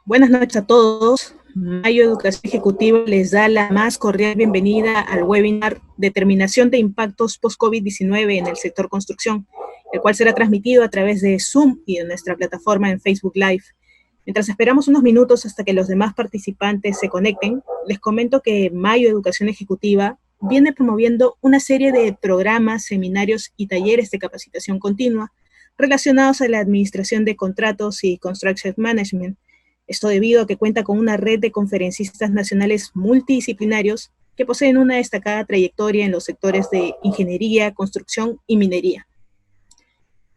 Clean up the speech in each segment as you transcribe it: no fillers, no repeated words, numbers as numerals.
Buenas noches a todos. Mayo Educación Ejecutiva les da la más cordial bienvenida al webinar Determinación de Impactos Post-COVID-19 en el sector construcción, el cual será transmitido a través de Zoom y de nuestra plataforma en Facebook Live. Mientras esperamos unos minutos hasta que los demás participantes se conecten, les comento que Mayo Educación Ejecutiva viene promoviendo una serie de programas, seminarios y talleres de capacitación continua relacionados a la administración de contratos y construction management. Esto debido a que cuenta con una red de conferencistas nacionales multidisciplinarios que poseen una destacada trayectoria en los sectores de ingeniería, construcción y minería.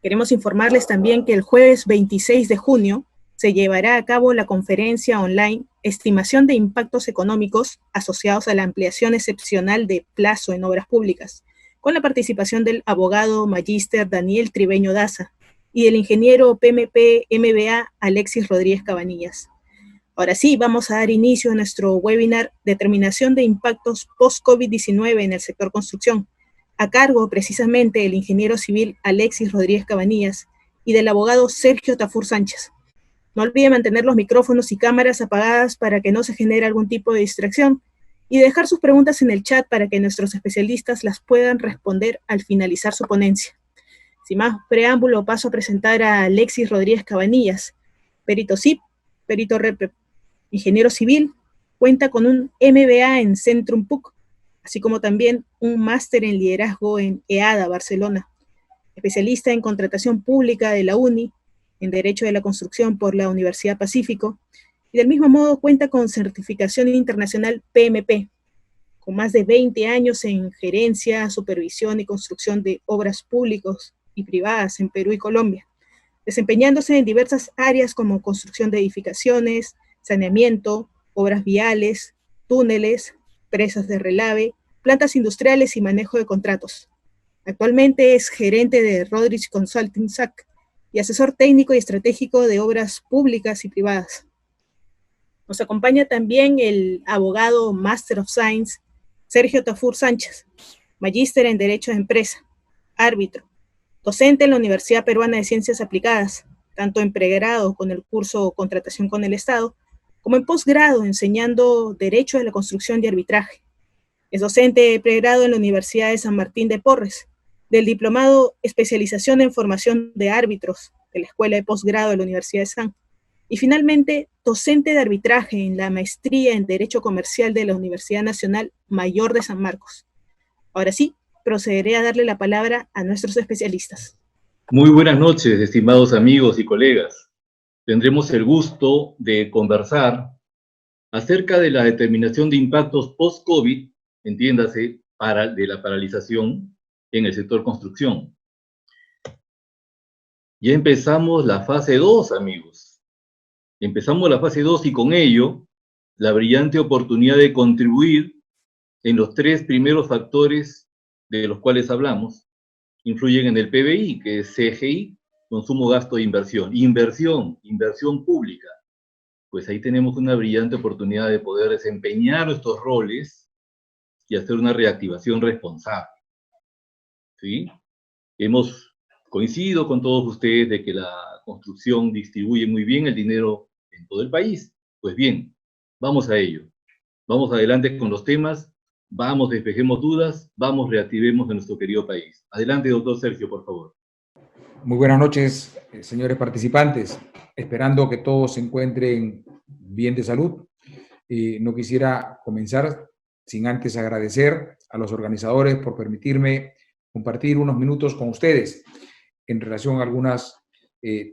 Queremos informarles también que el jueves 26 de junio se llevará a cabo la conferencia online Estimación de Impactos Económicos asociados a la ampliación excepcional de plazo en obras públicas, con la participación del abogado magíster Daniel Tribeño Daza y del ingeniero PMP MBA Alexis Rodríguez Cabanillas. Ahora sí, vamos a dar inicio a nuestro webinar Determinación de Impactos Post-COVID-19 en el sector construcción, a cargo precisamente del ingeniero civil Alexis Rodríguez Cabanillas y del abogado Sergio Tafur Sánchez. No olviden mantener los micrófonos y cámaras apagadas para que no se genere algún tipo de distracción y dejar sus preguntas en el chat para que nuestros especialistas las puedan responder al finalizar su ponencia. Sin más preámbulo, paso a presentar a Alexis Rodríguez Cabanillas, perito CIP, perito REP, ingeniero civil, cuenta con un MBA en Centrum PUC, así como también un máster en liderazgo en EADA, Barcelona, especialista en contratación pública de la UNI, en Derecho de la Construcción por la Universidad Pacífico, y del mismo modo cuenta con certificación internacional PMP, con más de 20 años en gerencia, supervisión y construcción de obras públicas y privadas en Perú y Colombia, desempeñándose en diversas áreas como construcción de edificaciones, saneamiento, obras viales, túneles, presas de relave, plantas industriales y manejo de contratos. Actualmente es gerente de Rodrigues Consulting SAC y asesor técnico y estratégico de obras públicas y privadas. Nos acompaña también el abogado Master of Science Sergio Tafur Sánchez, magíster en Derecho de Empresa, árbitro, docente en la Universidad Peruana de Ciencias Aplicadas, tanto en pregrado con el curso Contratación con el Estado, como en posgrado enseñando Derecho de la Construcción y Arbitraje. Es docente de pregrado en la Universidad de San Martín de Porres, del diplomado Especialización en Formación de Árbitros de la Escuela de Posgrado de la Universidad de San, y finalmente docente de arbitraje en la maestría en Derecho Comercial de la Universidad Nacional Mayor de San Marcos. Ahora sí, procederé a darle la palabra a nuestros especialistas. Muy buenas noches, estimados amigos y colegas. Tendremos el gusto de conversar acerca de la determinación de impactos post-COVID, entiéndase, de la paralización en el sector construcción. Ya empezamos la fase 2, amigos. Empezamos la fase 2 y con ello la brillante oportunidad de contribuir en los tres primeros factores de los cuales hablamos. Influyen en el PBI, que es CGI, consumo, gasto e inversión. Inversión pública. Pues ahí tenemos una brillante oportunidad de poder desempeñar estos roles y hacer una reactivación responsable. ¿Sí? Hemos coincidido con todos ustedes de que la construcción distribuye muy bien el dinero en todo el país. Pues bien, vamos a ello. Vamos adelante con los temas, vamos, despejemos dudas, vamos, reactivemos a nuestro querido país. Adelante, doctor Sergio, por favor. Muy buenas noches, señores participantes. Esperando que todos se encuentren bien de salud. No quisiera comenzar sin antes agradecer a los organizadores por permitirme compartir unos minutos con ustedes en relación a algunos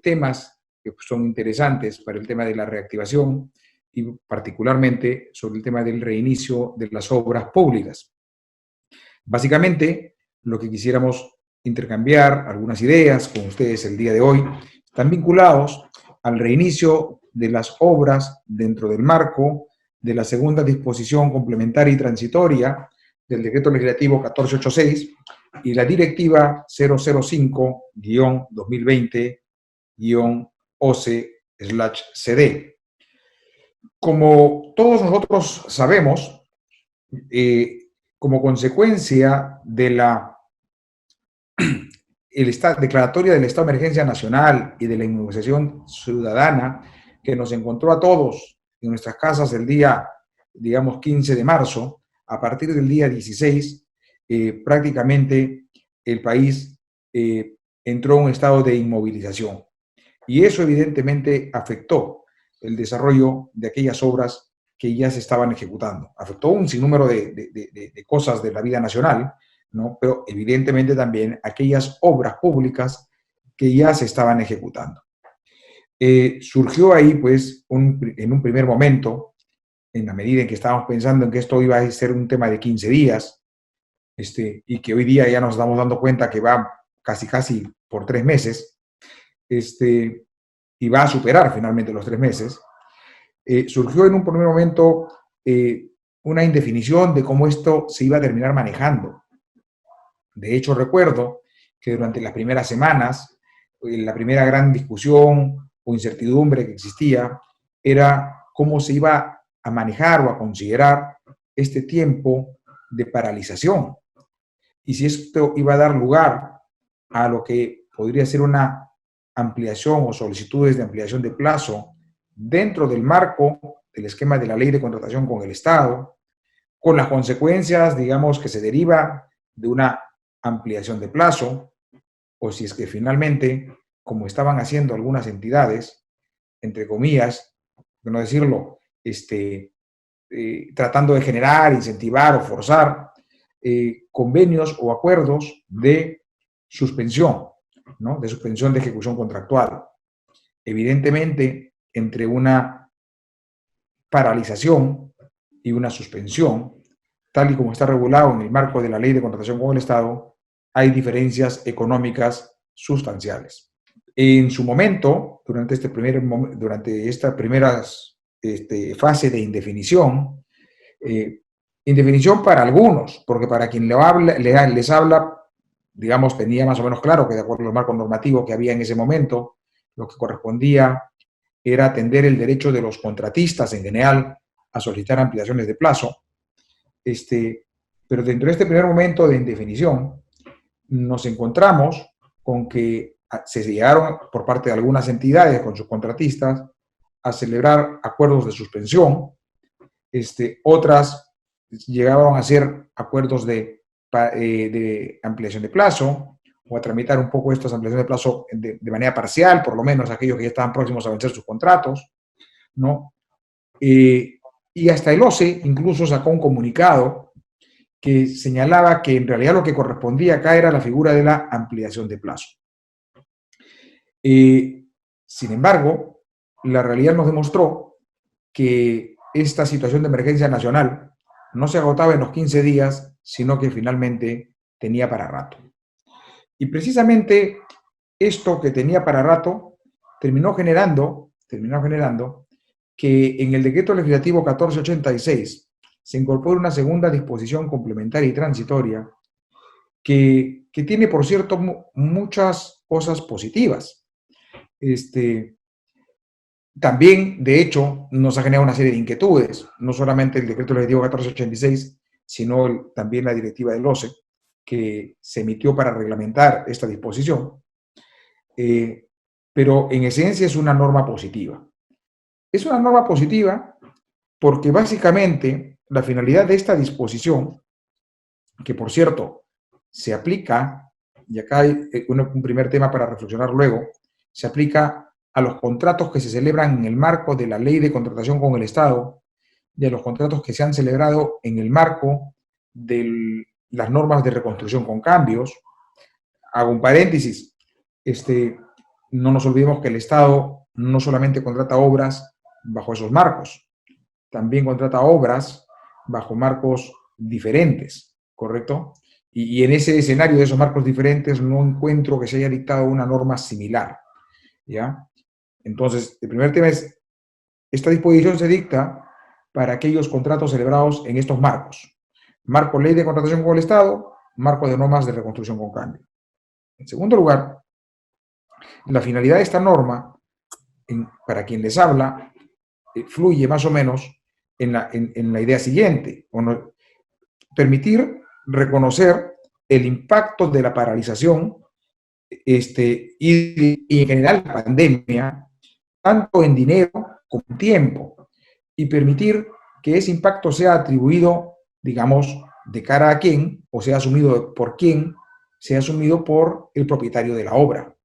temas que son interesantes para el tema de la reactivación y particularmente sobre el tema del reinicio de las obras públicas. Básicamente, lo que quisiéramos intercambiar algunas ideas con ustedes el día de hoy están vinculados al reinicio de las obras dentro del marco de la segunda disposición complementaria y transitoria del Decreto Legislativo 1486 y la Directiva 005-2020-OCE/CD. Como todos nosotros sabemos, como consecuencia de la declaratoria del estado de emergencia nacional y de la inmunización ciudadana que nos encontró a todos en nuestras casas el día, digamos, 15 de marzo, a partir del día 16, prácticamente el país entró en un estado de inmovilización. Y eso evidentemente afectó el desarrollo de aquellas obras que ya se estaban ejecutando. Afectó un sinnúmero de cosas de la vida nacional, ¿no? Pero evidentemente también aquellas obras públicas que ya se estaban ejecutando. Surgió ahí, pues, en un primer momento, en la medida en que estábamos pensando en que esto iba a ser un tema de 15 días, y que hoy día ya nos estamos dando cuenta que va casi por 3 meses, y va a superar finalmente los 3 meses, surgió en un primer momento una indefinición de cómo esto se iba a terminar manejando. De hecho, recuerdo que durante las primeras semanas, la primera gran discusión o incertidumbre que existía era cómo se iba a manejar o a considerar este tiempo de paralización. Y si esto iba a dar lugar a lo que podría ser una ampliación o solicitudes de ampliación de plazo dentro del marco del esquema de la ley de contratación con el Estado, con las consecuencias, digamos, que se deriva de una ampliación de plazo, o si es que finalmente, como estaban haciendo algunas entidades, entre comillas, por no decirlo, tratando de generar, incentivar o forzar convenios o acuerdos de suspensión, ¿no? De suspensión de ejecución contractual. Evidentemente, entre una paralización y una suspensión, tal y como está regulado en el marco de la ley de contratación con el Estado, hay diferencias económicas sustanciales. En su momento, durante esta primera fase de indefinición, indefinición para algunos, porque para quien les habla, digamos, tenía más o menos claro que de acuerdo al marco normativo que había en ese momento, lo que correspondía era atender el derecho de los contratistas en general a solicitar ampliaciones de plazo. Pero dentro de este primer momento de indefinición, nos encontramos con que se llegaron por parte de algunas entidades con sus contratistas a celebrar acuerdos de suspensión, otras llegaron a hacer acuerdos de ampliación de plazo o a tramitar un poco estas ampliaciones de plazo de manera parcial, por lo menos aquellos que ya estaban próximos a vencer sus contratos, ¿no? Y hasta el OCE incluso sacó un comunicado que señalaba que en realidad lo que correspondía acá era la figura de la ampliación de plazo. Sin embargo, la realidad nos demostró que esta situación de emergencia nacional no se agotaba en los 15 días, sino que finalmente tenía para rato. Y precisamente esto que tenía para rato terminó generando que en el decreto legislativo 1486 se incorpora una segunda disposición complementaria y transitoria que tiene, por cierto, muchas cosas positivas. También, de hecho, nos ha generado una serie de inquietudes, no solamente el decreto legislativo 1486, sino también la directiva del OCE, que se emitió para reglamentar esta disposición, pero en esencia es una norma positiva. Es una norma positiva porque básicamente la finalidad de esta disposición, que por cierto se aplica, y acá hay un primer tema para reflexionar luego, se aplica a los contratos que se celebran en el marco de la ley de contratación con el Estado y a los contratos que se han celebrado en el marco de las normas de reconstrucción con cambios. Hago un paréntesis, no nos olvidemos que el Estado no solamente contrata obras bajo esos marcos, también contrata obras bajo marcos diferentes, ¿correcto? Y en ese escenario de esos marcos diferentes no encuentro que se haya dictado una norma similar, ¿ya? Entonces, el primer tema es, esta disposición se dicta para aquellos contratos celebrados en estos marcos. Marco ley de contratación con el Estado, marco de normas de reconstrucción con cambio. En segundo lugar, la finalidad de esta norma, para quien les habla, fluye más o menos en la idea siguiente, permitir reconocer el impacto de la paralización y en general la pandemia, tanto en dinero con tiempo y permitir que ese impacto sea atribuido, digamos, de cara a quién, o sea asumido por quién, sea asumido por el propietario de la obra,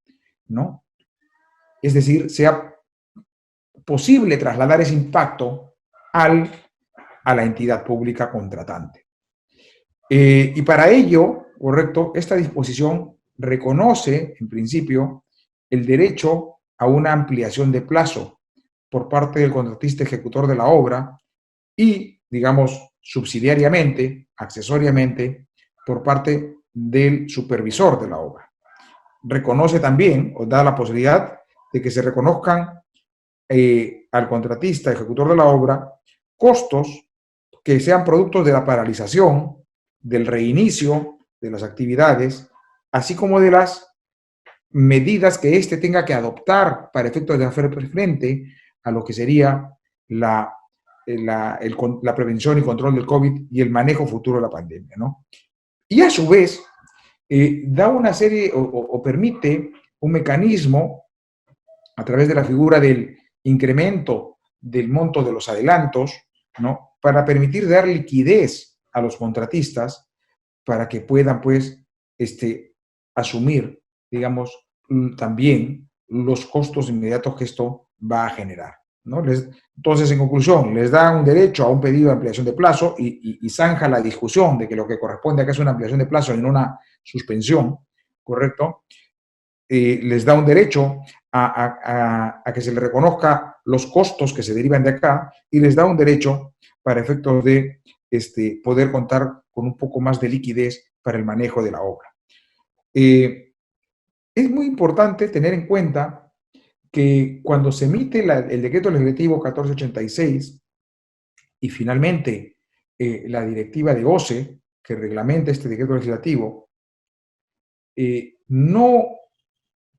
¿no? Es decir, sea posible trasladar ese impacto a la entidad pública contratante. Y para ello, correcto, esta disposición reconoce, en principio, el derecho a una ampliación de plazo por parte del contratista ejecutor de la obra y, digamos, subsidiariamente, accesoriamente, por parte del supervisor de la obra. Reconoce también, o da la posibilidad de que se reconozcan al contratista ejecutor de la obra costos que sean productos de la paralización, del reinicio de las actividades, así como de las medidas que éste tenga que adoptar para efectos de hacer frente a lo que sería la prevención y control del COVID y el manejo futuro de la pandemia, ¿no? Y a su vez, da una serie o permite un mecanismo a través de la figura del incremento del monto de los adelantos, ¿no? Para permitir dar liquidez a los contratistas para que puedan, pues, asumir, digamos, también los costos inmediatos que esto va a generar, ¿no? Entonces, en conclusión, les da un derecho a un pedido de ampliación de plazo y zanja la discusión de que lo que corresponde acá es una ampliación de plazo y no una suspensión, ¿correcto? Les da un derecho a que se le reconozca los costos que se derivan de acá y les da un derecho para efectos de poder contar con un poco más de liquidez para el manejo de la obra. Es muy importante tener en cuenta que cuando se emite el decreto legislativo 1486 y finalmente la directiva de OCE, que reglamenta este decreto legislativo,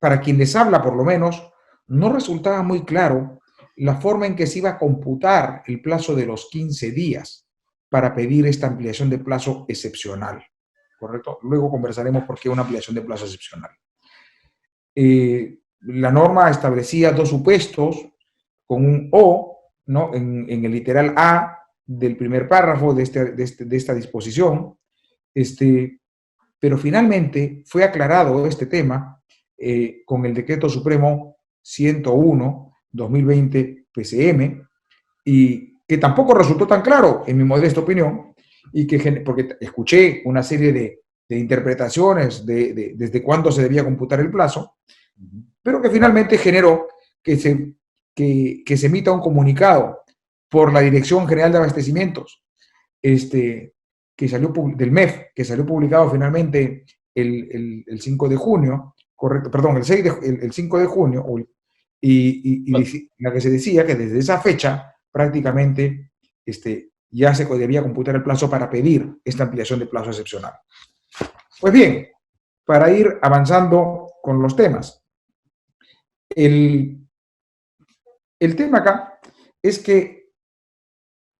para quien les habla por lo menos, no resultaba muy claro la forma en que se iba a computar el plazo de los 15 días para pedir esta ampliación de plazo excepcional, ¿correcto? Luego conversaremos por qué una ampliación de plazo excepcional. La norma establecía dos supuestos con un O, ¿no? En el literal A del primer párrafo de esta disposición, pero finalmente fue aclarado este tema con el Decreto Supremo 101/2020 PCM, y que tampoco resultó tan claro, en mi modesta opinión, porque escuché una serie de interpretaciones desde cuándo se debía computar el plazo, pero que finalmente generó que se emita un comunicado por la Dirección General de Abastecimientos, que salió del MEF, que salió publicado finalmente el 5 de junio, correcto, perdón, el 5 de junio, y la que se decía que desde esa fecha prácticamente ya se debía computar el plazo para pedir esta ampliación de plazo excepcional. Pues bien, para ir avanzando con los temas, el tema acá es que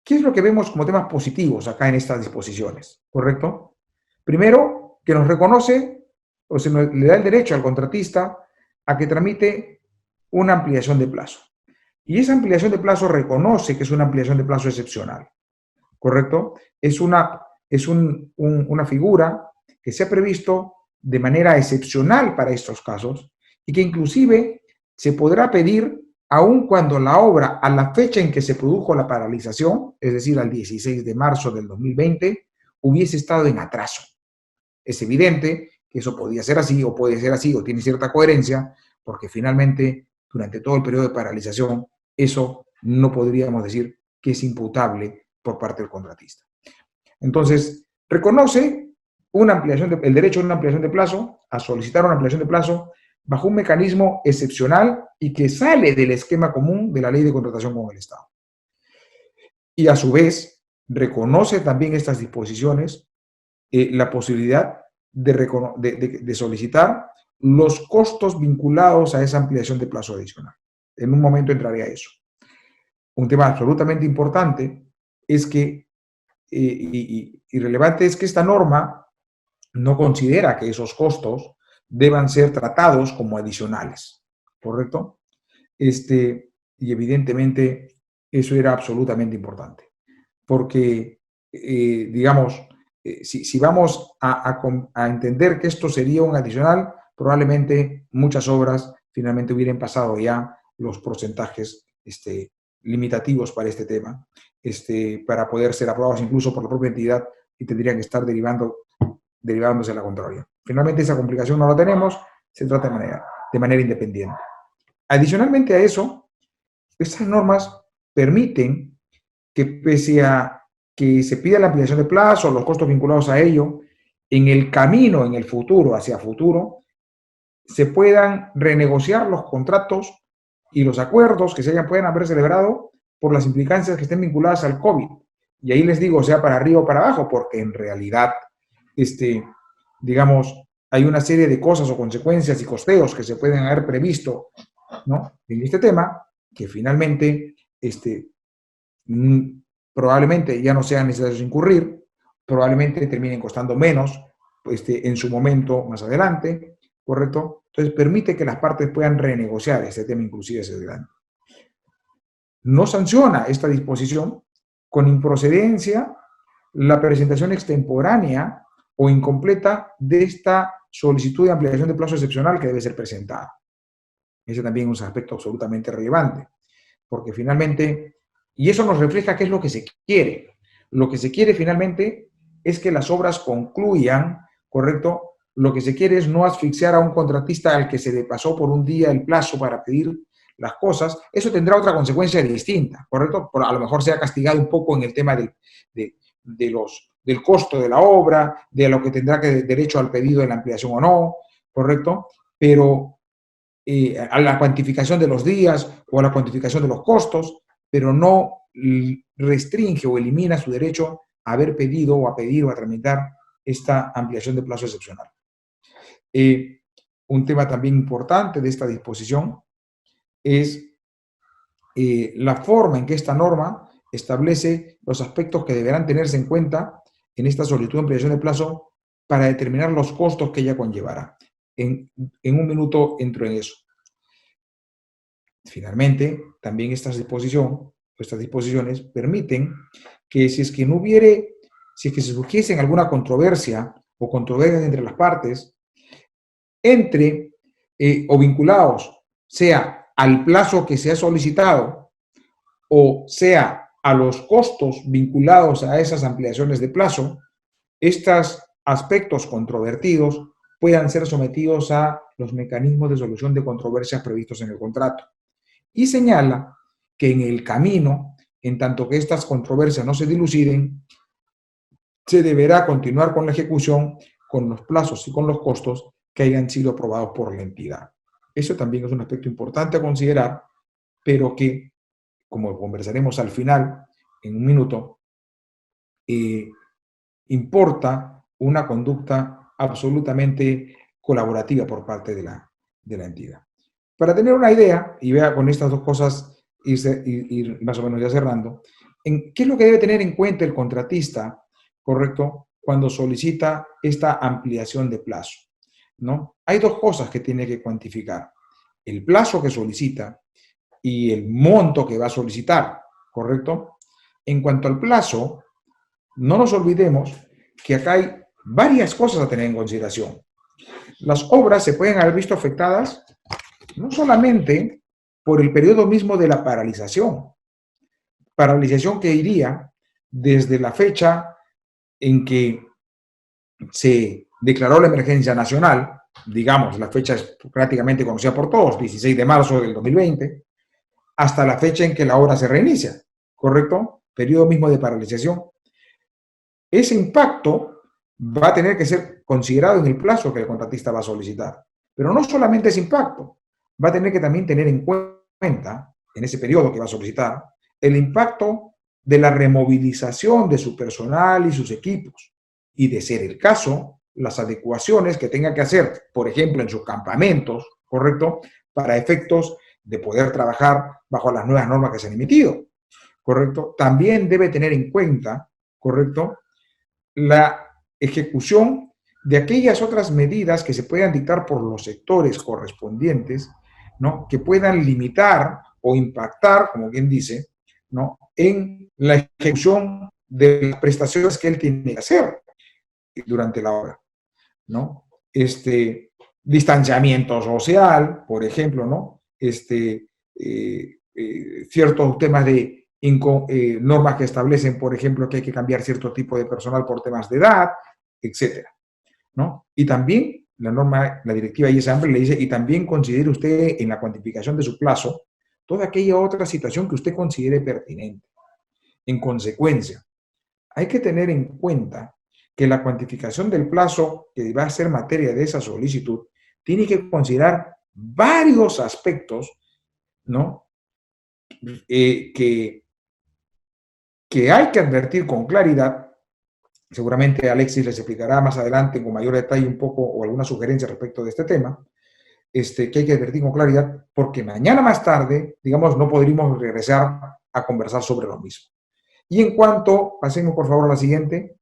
¿qué es lo que vemos como temas positivos acá en estas disposiciones? ¿Correcto? Primero, que nos reconoce o le da el derecho al contratista a que tramite una ampliación de plazo. Y esa ampliación de plazo reconoce que es una ampliación de plazo excepcional. ¿Correcto? Es una figura que se ha previsto de manera excepcional para estos casos y que inclusive se podrá pedir aun cuando la obra, a la fecha en que se produjo la paralización, es decir, al 16 de marzo del 2020, hubiese estado en atraso. Es evidente que eso podía ser así, o puede ser así, o tiene cierta coherencia, porque finalmente, durante todo el periodo de paralización, eso no podríamos decir que es imputable por parte del contratista. Entonces, reconoce el derecho a una ampliación de plazo, a solicitar una ampliación de plazo, bajo un mecanismo excepcional y que sale del esquema común de la Ley de Contratación con el Estado. Y a su vez, reconoce también estas disposiciones la posibilidad de solicitar los costos vinculados a esa ampliación de plazo adicional. En un momento entraré a eso. Un tema absolutamente importante es que, y relevante, es que esta norma no considera que esos costos deban ser tratados como adicionales, ¿correcto? y evidentemente eso era absolutamente importante. Porque, digamos, si vamos a entender que esto sería un adicional, probablemente muchas obras finalmente hubieran pasado ya los porcentajes limitativos para este tema, para poder ser aprobados incluso por la propia entidad y tendrían que estar derivándose a la contraria. Finalmente esa complicación no la tenemos, se trata de manera independiente. Adicionalmente a eso, estas normas permiten que pese a que se pida la ampliación de plazo, los costos vinculados a ello, en el camino, en el futuro, hacia futuro, se puedan renegociar los contratos y los acuerdos que puedan haber celebrado por las implicancias que estén vinculadas al COVID. Y ahí les digo, sea para arriba o para abajo, porque en realidad, digamos, hay una serie de cosas o consecuencias y costeos que se pueden haber previsto, ¿no?, en este tema, que finalmente probablemente ya no sean necesarios incurrir, probablemente terminen costando menos en su momento más adelante, ¿correcto? Entonces permite que las partes puedan renegociar ese tema inclusive ese grande. No sanciona esta disposición con improcedencia la presentación extemporánea o incompleta de esta solicitud de ampliación de plazo excepcional que debe ser presentada. Ese también es un aspecto absolutamente relevante, porque finalmente, y eso nos refleja qué es lo que se quiere. Lo que se quiere finalmente es que las obras concluyan, ¿correcto? Lo que se quiere es no asfixiar a un contratista al que se le pasó por un día el plazo para pedir las cosas. Eso tendrá otra consecuencia distinta, ¿correcto? A lo mejor sea castigado un poco en el tema del costo de la obra, de lo que tendrá derecho al pedido de la ampliación o no, ¿correcto? Pero a la cuantificación de los días o a la cuantificación de los costos, pero no restringe o elimina su derecho a haber pedido o a pedir o a tramitar esta ampliación de plazo excepcional. Un tema también importante de esta disposición es la forma en que esta norma establece los aspectos que deberán tenerse en cuenta en esta solicitud de ampliación de plazo para determinar los costos que ella conllevará. En un minuto entro en eso. Finalmente, también estas disposiciones permiten que si es que se surgiese alguna controversia o controversias entre las partes, o vinculados, sea al plazo que se ha solicitado o sea a los costos vinculados a esas ampliaciones de plazo, estos aspectos controvertidos puedan ser sometidos a los mecanismos de solución de controversias previstos en el contrato. Y señala que en el camino, en tanto que estas controversias no se diluciden, se deberá continuar con la ejecución con los plazos y con los costos que hayan sido aprobados por la entidad. Eso también es un aspecto importante a considerar, pero que, como conversaremos al final, en un minuto, importa una conducta absolutamente colaborativa por parte de la entidad. Para tener una idea, y vea con estas dos cosas ir más o menos ya cerrando, ¿qué es lo que debe tener en cuenta el contratista, correcto, cuando solicita esta ampliación de plazo? ¿No? Hay dos cosas que tiene que cuantificar: el plazo que solicita y el monto que va a solicitar, ¿correcto? En cuanto al plazo, no nos olvidemos que acá hay varias cosas a tener en consideración. Las obras se pueden haber visto afectadas no solamente por el periodo mismo de la paralización que iría desde la fecha en que se declaró la emergencia nacional, digamos, la fecha es prácticamente conocida por todos, 16 de marzo del 2020, hasta la fecha en que la obra se reinicia, ¿correcto? Periodo mismo de paralización. Ese impacto va a tener que ser considerado en el plazo que el contratista va a solicitar. Pero no solamente ese impacto, va a tener que también tener en cuenta, en ese periodo que va a solicitar, el impacto de la removilización de su personal y sus equipos. Y de ser el caso, las adecuaciones que tenga que hacer, por ejemplo, en sus campamentos, ¿correcto? Para efectos de poder trabajar bajo las nuevas normas que se han emitido, ¿correcto? También debe tener en cuenta, ¿correcto?, la ejecución de aquellas otras medidas que se puedan dictar por los sectores correspondientes, ¿no?, que puedan limitar o impactar, como quien dice, ¿no?, en la ejecución de las prestaciones que él tiene que hacer durante la obra, ¿no? Distanciamiento social, por ejemplo, ¿no? Ciertos temas de normas que establecen, por ejemplo, que hay que cambiar cierto tipo de personal por temas de edad, etcétera, ¿no? Y también la norma, la directiva IESAMBRE le dice, y también considere usted en la cuantificación de su plazo toda aquella otra situación que usted considere pertinente. En consecuencia, hay que tener en cuenta que la cuantificación del plazo que va a ser materia de esa solicitud tiene que considerar varios aspectos, ¿no?, que hay que advertir con claridad. Seguramente Alexis les explicará más adelante con mayor detalle un poco o alguna sugerencia respecto de este tema, que hay que advertir con claridad, porque mañana más tarde, digamos, no podríamos regresar a conversar sobre lo mismo. Y en cuanto, pasemos por favor a la siguiente,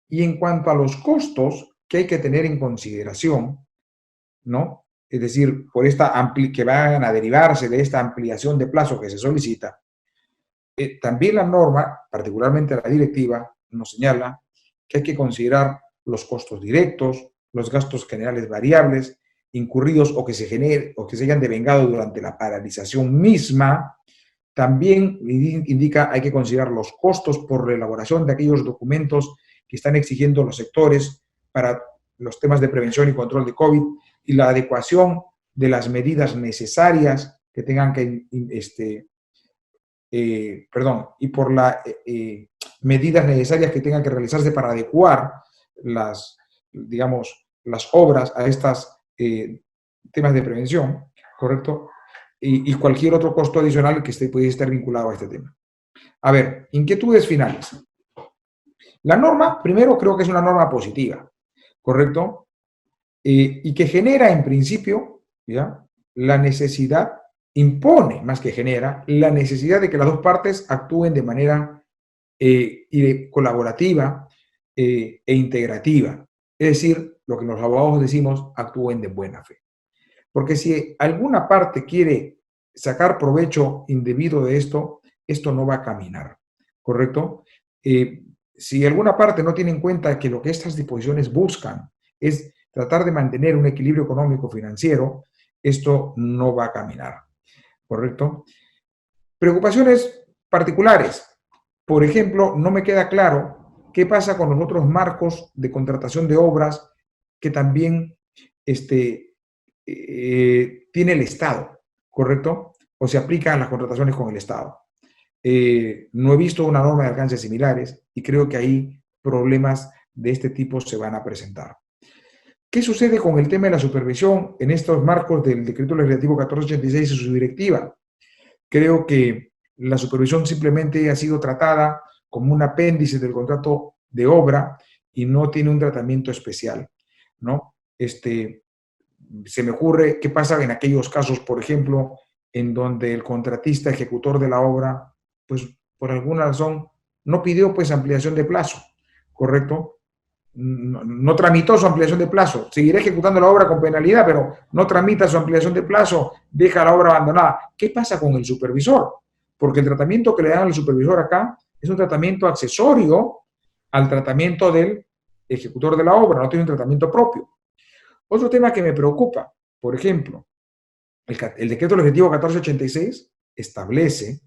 y en cuanto a los costos que hay que tener en consideración, ¿no?, es decir, por que van a derivarse de esta ampliación de plazo que se solicita, también la norma, particularmente la directiva, nos señala que hay que considerar los costos directos, los gastos generales variables, incurridos o que se hayan devengado durante la paralización misma. También indica hay que considerar los costos por la elaboración de aquellos documentos que están exigiendo los sectores para los temas de prevención y control de COVID y la adecuación de las medidas necesarias que tengan que, y por las medidas necesarias que tengan que realizarse para adecuar las obras a estos temas de prevención, ¿correcto? Y cualquier otro costo adicional que pudiese estar vinculado a este tema. A ver, inquietudes finales. La norma, primero, creo que es una norma positiva, ¿correcto? Y que genera, en principio, ¿ya?, la necesidad, impone, más que genera, la necesidad de que las dos partes actúen de manera colaborativa e integrativa. Es decir, lo que los abogados decimos, actúen de buena fe. Porque si alguna parte quiere sacar provecho indebido de esto, esto no va a caminar, ¿correcto? Si alguna parte no tiene en cuenta que lo que estas disposiciones buscan es tratar de mantener un equilibrio económico-financiero, esto no va a caminar, ¿correcto? Preocupaciones particulares. Por ejemplo, no me queda claro qué pasa con los otros marcos de contratación de obras que también tiene el Estado, ¿correcto? O se aplican las contrataciones con el Estado. No he visto una norma de alcances similares y creo que ahí problemas de este tipo se van a presentar. ¿Qué sucede con el tema de la supervisión en estos marcos del Decreto Legislativo 1486 y su directiva? Creo que la supervisión simplemente ha sido tratada como un apéndice del contrato de obra y no tiene un tratamiento especial, ¿no? Se me ocurre qué pasa en aquellos casos, por ejemplo, en donde el contratista ejecutor de la obra, pues por alguna razón, no pidió pues ampliación de plazo, ¿correcto? No tramitó su ampliación de plazo, seguirá ejecutando la obra con penalidad, pero no tramita su ampliación de plazo, deja la obra abandonada. ¿Qué pasa con el supervisor? Porque el tratamiento que le dan al supervisor acá es un tratamiento accesorio al tratamiento del ejecutor de la obra, no tiene un tratamiento propio. Otro tema que me preocupa, por ejemplo, el Decreto Legislativo 1486 establece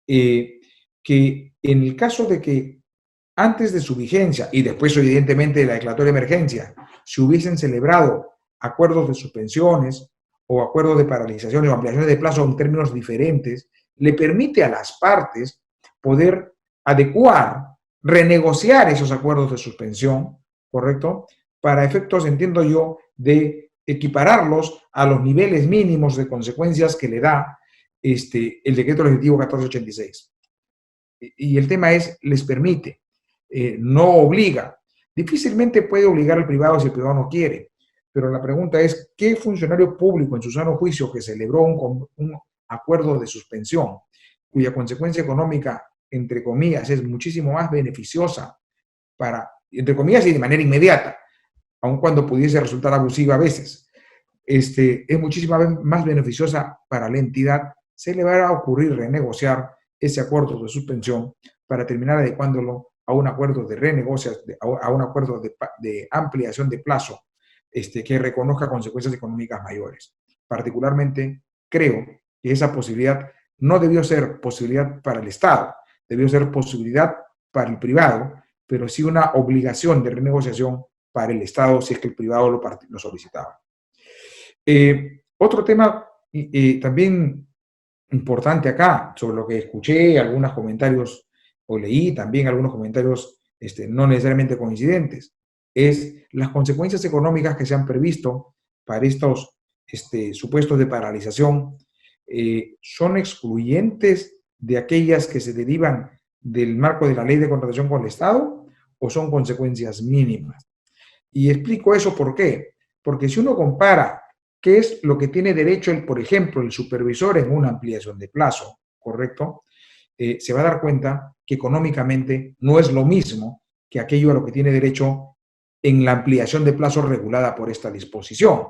que en el caso de que antes de su vigencia y después, evidentemente, de la declaratoria de emergencia, se hubiesen celebrado acuerdos de suspensiones o acuerdos de paralizaciones o ampliaciones de plazo en términos diferentes, le permite a las partes poder adecuar, renegociar esos acuerdos de suspensión, ¿correcto? Para efectos, entiendo yo, de equipararlos a los niveles mínimos de consecuencias que le da el Decreto Legislativo 1486. Y el tema es, les permite, no obliga. Difícilmente puede obligar al privado si el privado no quiere, pero la pregunta es, ¿qué funcionario público en su sano juicio que celebró un acuerdo de suspensión, cuya consecuencia económica, entre comillas, es muchísimo más beneficiosa para, entre comillas, y de manera inmediata, aun cuando pudiese resultar abusiva a veces, es muchísimo más beneficiosa para la entidad, se le va a ocurrir renegociar ese acuerdo de suspensión para terminar adecuándolo a un acuerdo de renegociación, a un acuerdo de ampliación de plazo que reconozca consecuencias económicas mayores. Particularmente, creo que esa posibilidad no debió ser posibilidad para el Estado, debió ser posibilidad para el privado, pero sí una obligación de renegociación para el Estado si es que el privado lo solicitaba. Otro tema también importante acá, sobre lo que escuché, algunos comentarios o leí también algunos comentarios no necesariamente coincidentes, es las consecuencias económicas que se han previsto para estos supuestos de paralización. ¿Son excluyentes de aquellas que se derivan del marco de la ley de contratación con el Estado o son consecuencias mínimas? Y explico eso por qué. Porque si uno compara qué es lo que tiene derecho, por ejemplo, el supervisor en una ampliación de plazo, ¿correcto? Se va a dar cuenta que económicamente no es lo mismo que aquello a lo que tiene derecho en la ampliación de plazo regulada por esta disposición,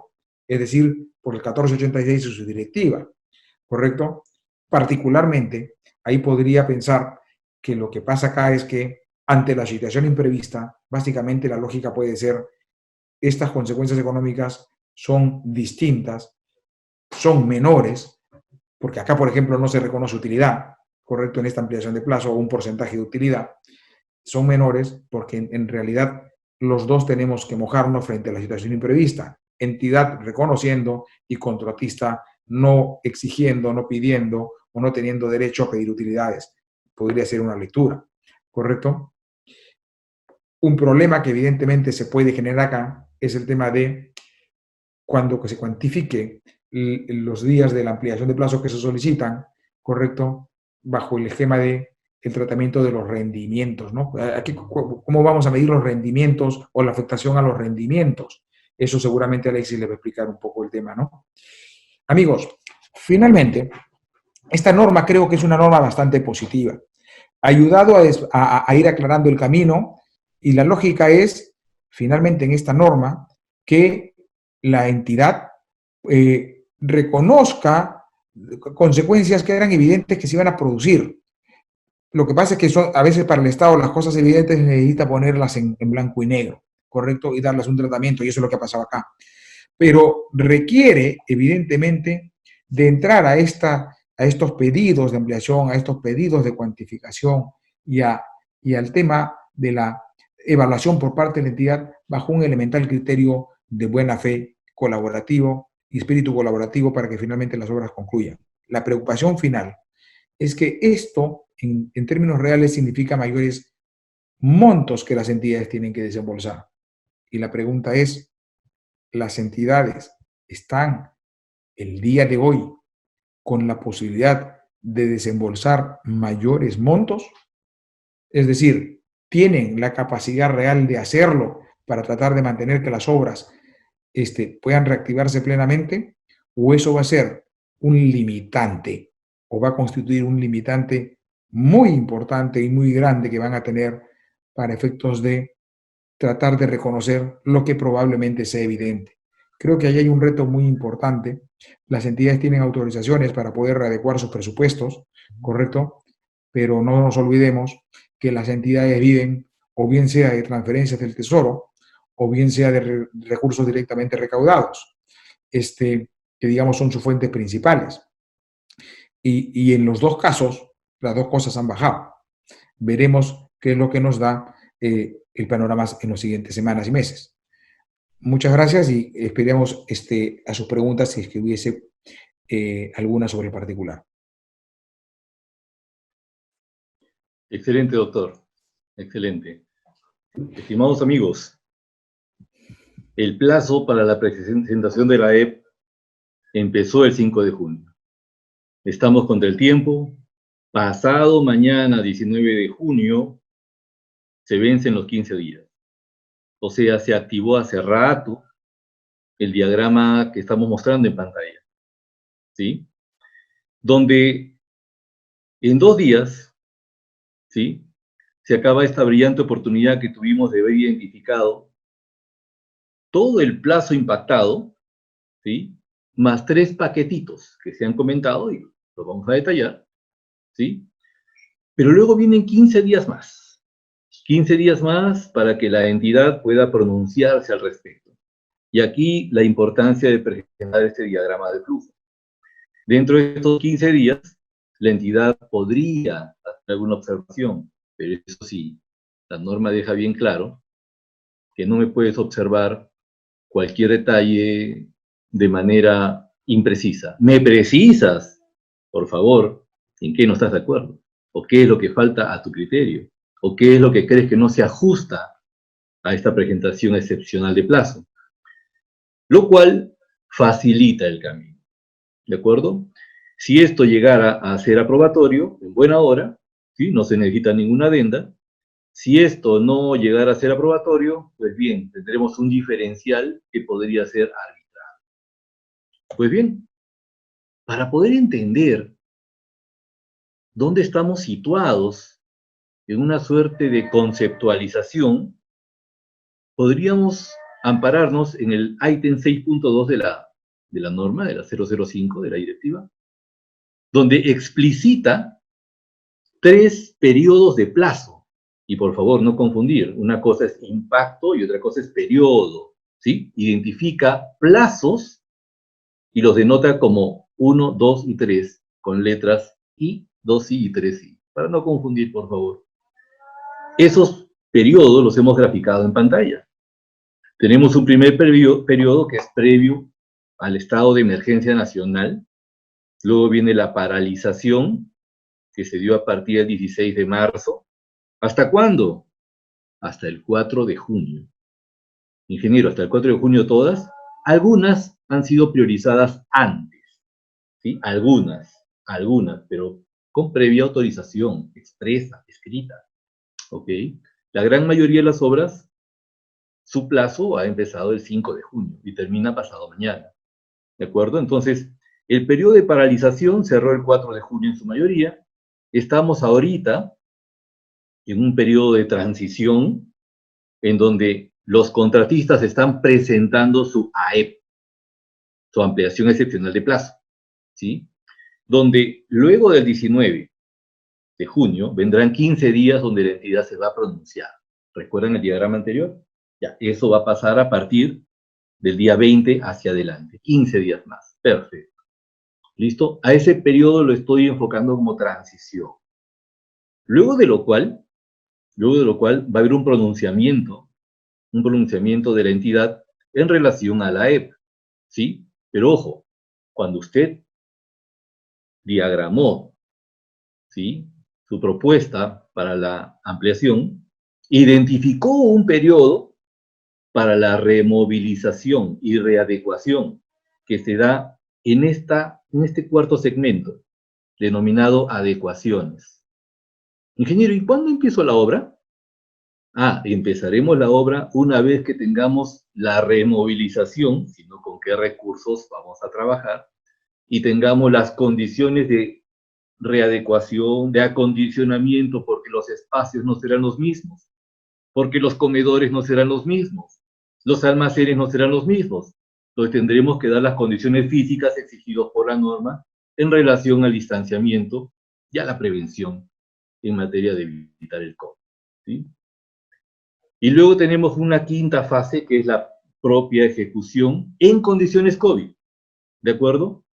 es decir, por el 1486 y su directiva, ¿correcto? Particularmente, ahí podría pensar que lo que pasa acá es que ante la situación imprevista, básicamente la lógica puede ser estas consecuencias económicas son distintas, son menores, porque acá, por ejemplo, no se reconoce utilidad, correcto, en esta ampliación de plazo o un porcentaje de utilidad, son menores porque en realidad los dos tenemos que mojarnos frente a la situación imprevista, entidad reconociendo y contratista no exigiendo, no pidiendo o no teniendo derecho a pedir utilidades. Podría ser una lectura, ¿correcto? Un problema que evidentemente se puede generar acá es el tema de cuando se cuantifique los días de la ampliación de plazo que se solicitan, ¿correcto? Bajo el esquema de el tratamiento de los rendimientos, ¿no? Aquí, ¿cómo vamos a medir los rendimientos o la afectación a los rendimientos? Eso seguramente Alexis le va a explicar un poco el tema, ¿no? Amigos, finalmente, esta norma creo que es una norma bastante positiva. Ha ayudado a ir aclarando el camino y la lógica es, finalmente, en esta norma, que la entidad reconozca consecuencias que eran evidentes que se iban a producir. Lo que pasa es que a veces para el Estado las cosas evidentes necesita ponerlas en blanco y negro, ¿correcto? Y darles un tratamiento, y eso es lo que ha pasado acá. Pero requiere, evidentemente, de entrar a estos pedidos de ampliación, a estos pedidos de cuantificación y al tema de la evaluación por parte de la entidad bajo un elemental criterio de buena fe, colaborativo y espíritu colaborativo para que finalmente las obras concluyan. La preocupación final es que esto, en términos reales, significa mayores montos que las entidades tienen que desembolsar. Y la pregunta es, ¿las entidades están el día de hoy con la posibilidad de desembolsar mayores montos? Es decir, ¿tienen la capacidad real de hacerlo para tratar de mantener que las obras puedan reactivarse plenamente? ¿O eso va a ser un limitante o va a constituir un limitante muy importante y muy grande que van a tener para efectos de tratar de reconocer lo que probablemente sea evidente? Creo que ahí hay un reto muy importante. Las entidades tienen autorizaciones para poder readecuar sus presupuestos, ¿correcto? Pero no nos olvidemos que las entidades viven o bien sea de transferencias del Tesoro o bien sea de recursos directamente recaudados, que digamos son sus fuentes principales. Y en los dos casos, las dos cosas han bajado. Veremos qué es lo que nos da el panorama en las siguientes semanas y meses. Muchas gracias y esperemos a sus preguntas si es que hubiese alguna sobre el particular. Excelente, doctor. Excelente. Estimados amigos, el plazo para la presentación de la EP empezó el 5 de junio. Estamos contra el tiempo. Pasado mañana, 19 de junio, se vencen los 15 días. O sea, se activó hace rato el diagrama que estamos mostrando en pantalla, ¿sí? Donde en 2 días, ¿sí?, se acaba esta brillante oportunidad que tuvimos de haber identificado todo el plazo impactado, ¿sí?, más 3 paquetitos que se han comentado y lo vamos a detallar, ¿sí? Pero luego vienen 15 días más. 15 días más para que la entidad pueda pronunciarse al respecto. Y aquí la importancia de presentar este diagrama de flujo. Dentro de estos 15 días, la entidad podría hacer alguna observación, pero eso sí, la norma deja bien claro que no me puedes observar cualquier detalle de manera imprecisa. Me precisas, por favor, en qué no estás de acuerdo, o qué es lo que falta a tu criterio, o qué es lo que crees que no se ajusta a esta presentación excepcional de plazo, lo cual facilita el camino, ¿de acuerdo? Si esto llegara a ser aprobatorio, en buena hora, ¿sí? No se necesita ninguna adenda. Si esto no llegara a ser aprobatorio, pues bien, tendremos un diferencial que podría ser arbitrario. Pues bien, para poder entender dónde estamos situados en una suerte de conceptualización, podríamos ampararnos en el ítem 6.2 de la norma, de la 005, de la directiva, donde explicita 3 periodos de plazo. Y por favor, no confundir, una cosa es impacto y otra cosa es periodo, ¿sí? Identifica plazos y los denota como 1, 2 y 3, con letras I, 2I y 3I, para no confundir, por favor. Esos periodos los hemos graficado en pantalla. Tenemos un primer periodo que es previo al estado de emergencia nacional, luego viene la paralización, que se dio a partir del 16 de marzo. ¿Hasta cuándo? Hasta el 4 de junio. Ingeniero, hasta el 4 de junio todas. Algunas han sido priorizadas antes, ¿sí? Algunas, pero con previa autorización expresa, escrita, ¿ok? La gran mayoría de las obras, su plazo ha empezado el 5 de junio y termina pasado mañana, ¿de acuerdo? Entonces, el periodo de paralización cerró el 4 de junio en su mayoría. Estamos ahorita en un periodo de transición en donde los contratistas están presentando su AEP, su ampliación excepcional de plazo, ¿sí? Donde luego del 19 de junio vendrán 15 días donde la entidad se va a pronunciar. ¿Recuerdan el diagrama anterior? Ya, eso va a pasar a partir del día 20 hacia adelante, 15 días más. Perfecto. ¿Listo? A ese periodo lo estoy enfocando como transición. Luego de lo cual va a haber un pronunciamiento de la entidad en relación a la AEP, ¿sí? Pero ojo, cuando usted diagramó, ¿sí?, su propuesta para la ampliación, identificó un periodo para la removilización y readecuación que se da en este cuarto segmento, denominado adecuaciones. Ingeniero, ¿y cuándo empiezo la obra? Empezaremos la obra una vez que tengamos la removilización, sino con qué recursos vamos a trabajar, y tengamos las condiciones de readecuación, de acondicionamiento, porque los espacios no serán los mismos, porque los comedores no serán los mismos, los almacenes no serán los mismos. Entonces tendremos que dar las condiciones físicas exigidas por la norma en relación al distanciamiento y a la prevención en materia de evitar el COVID, ¿sí? Y luego tenemos una quinta fase, que es la propia ejecución en condiciones COVID, ¿de acuerdo?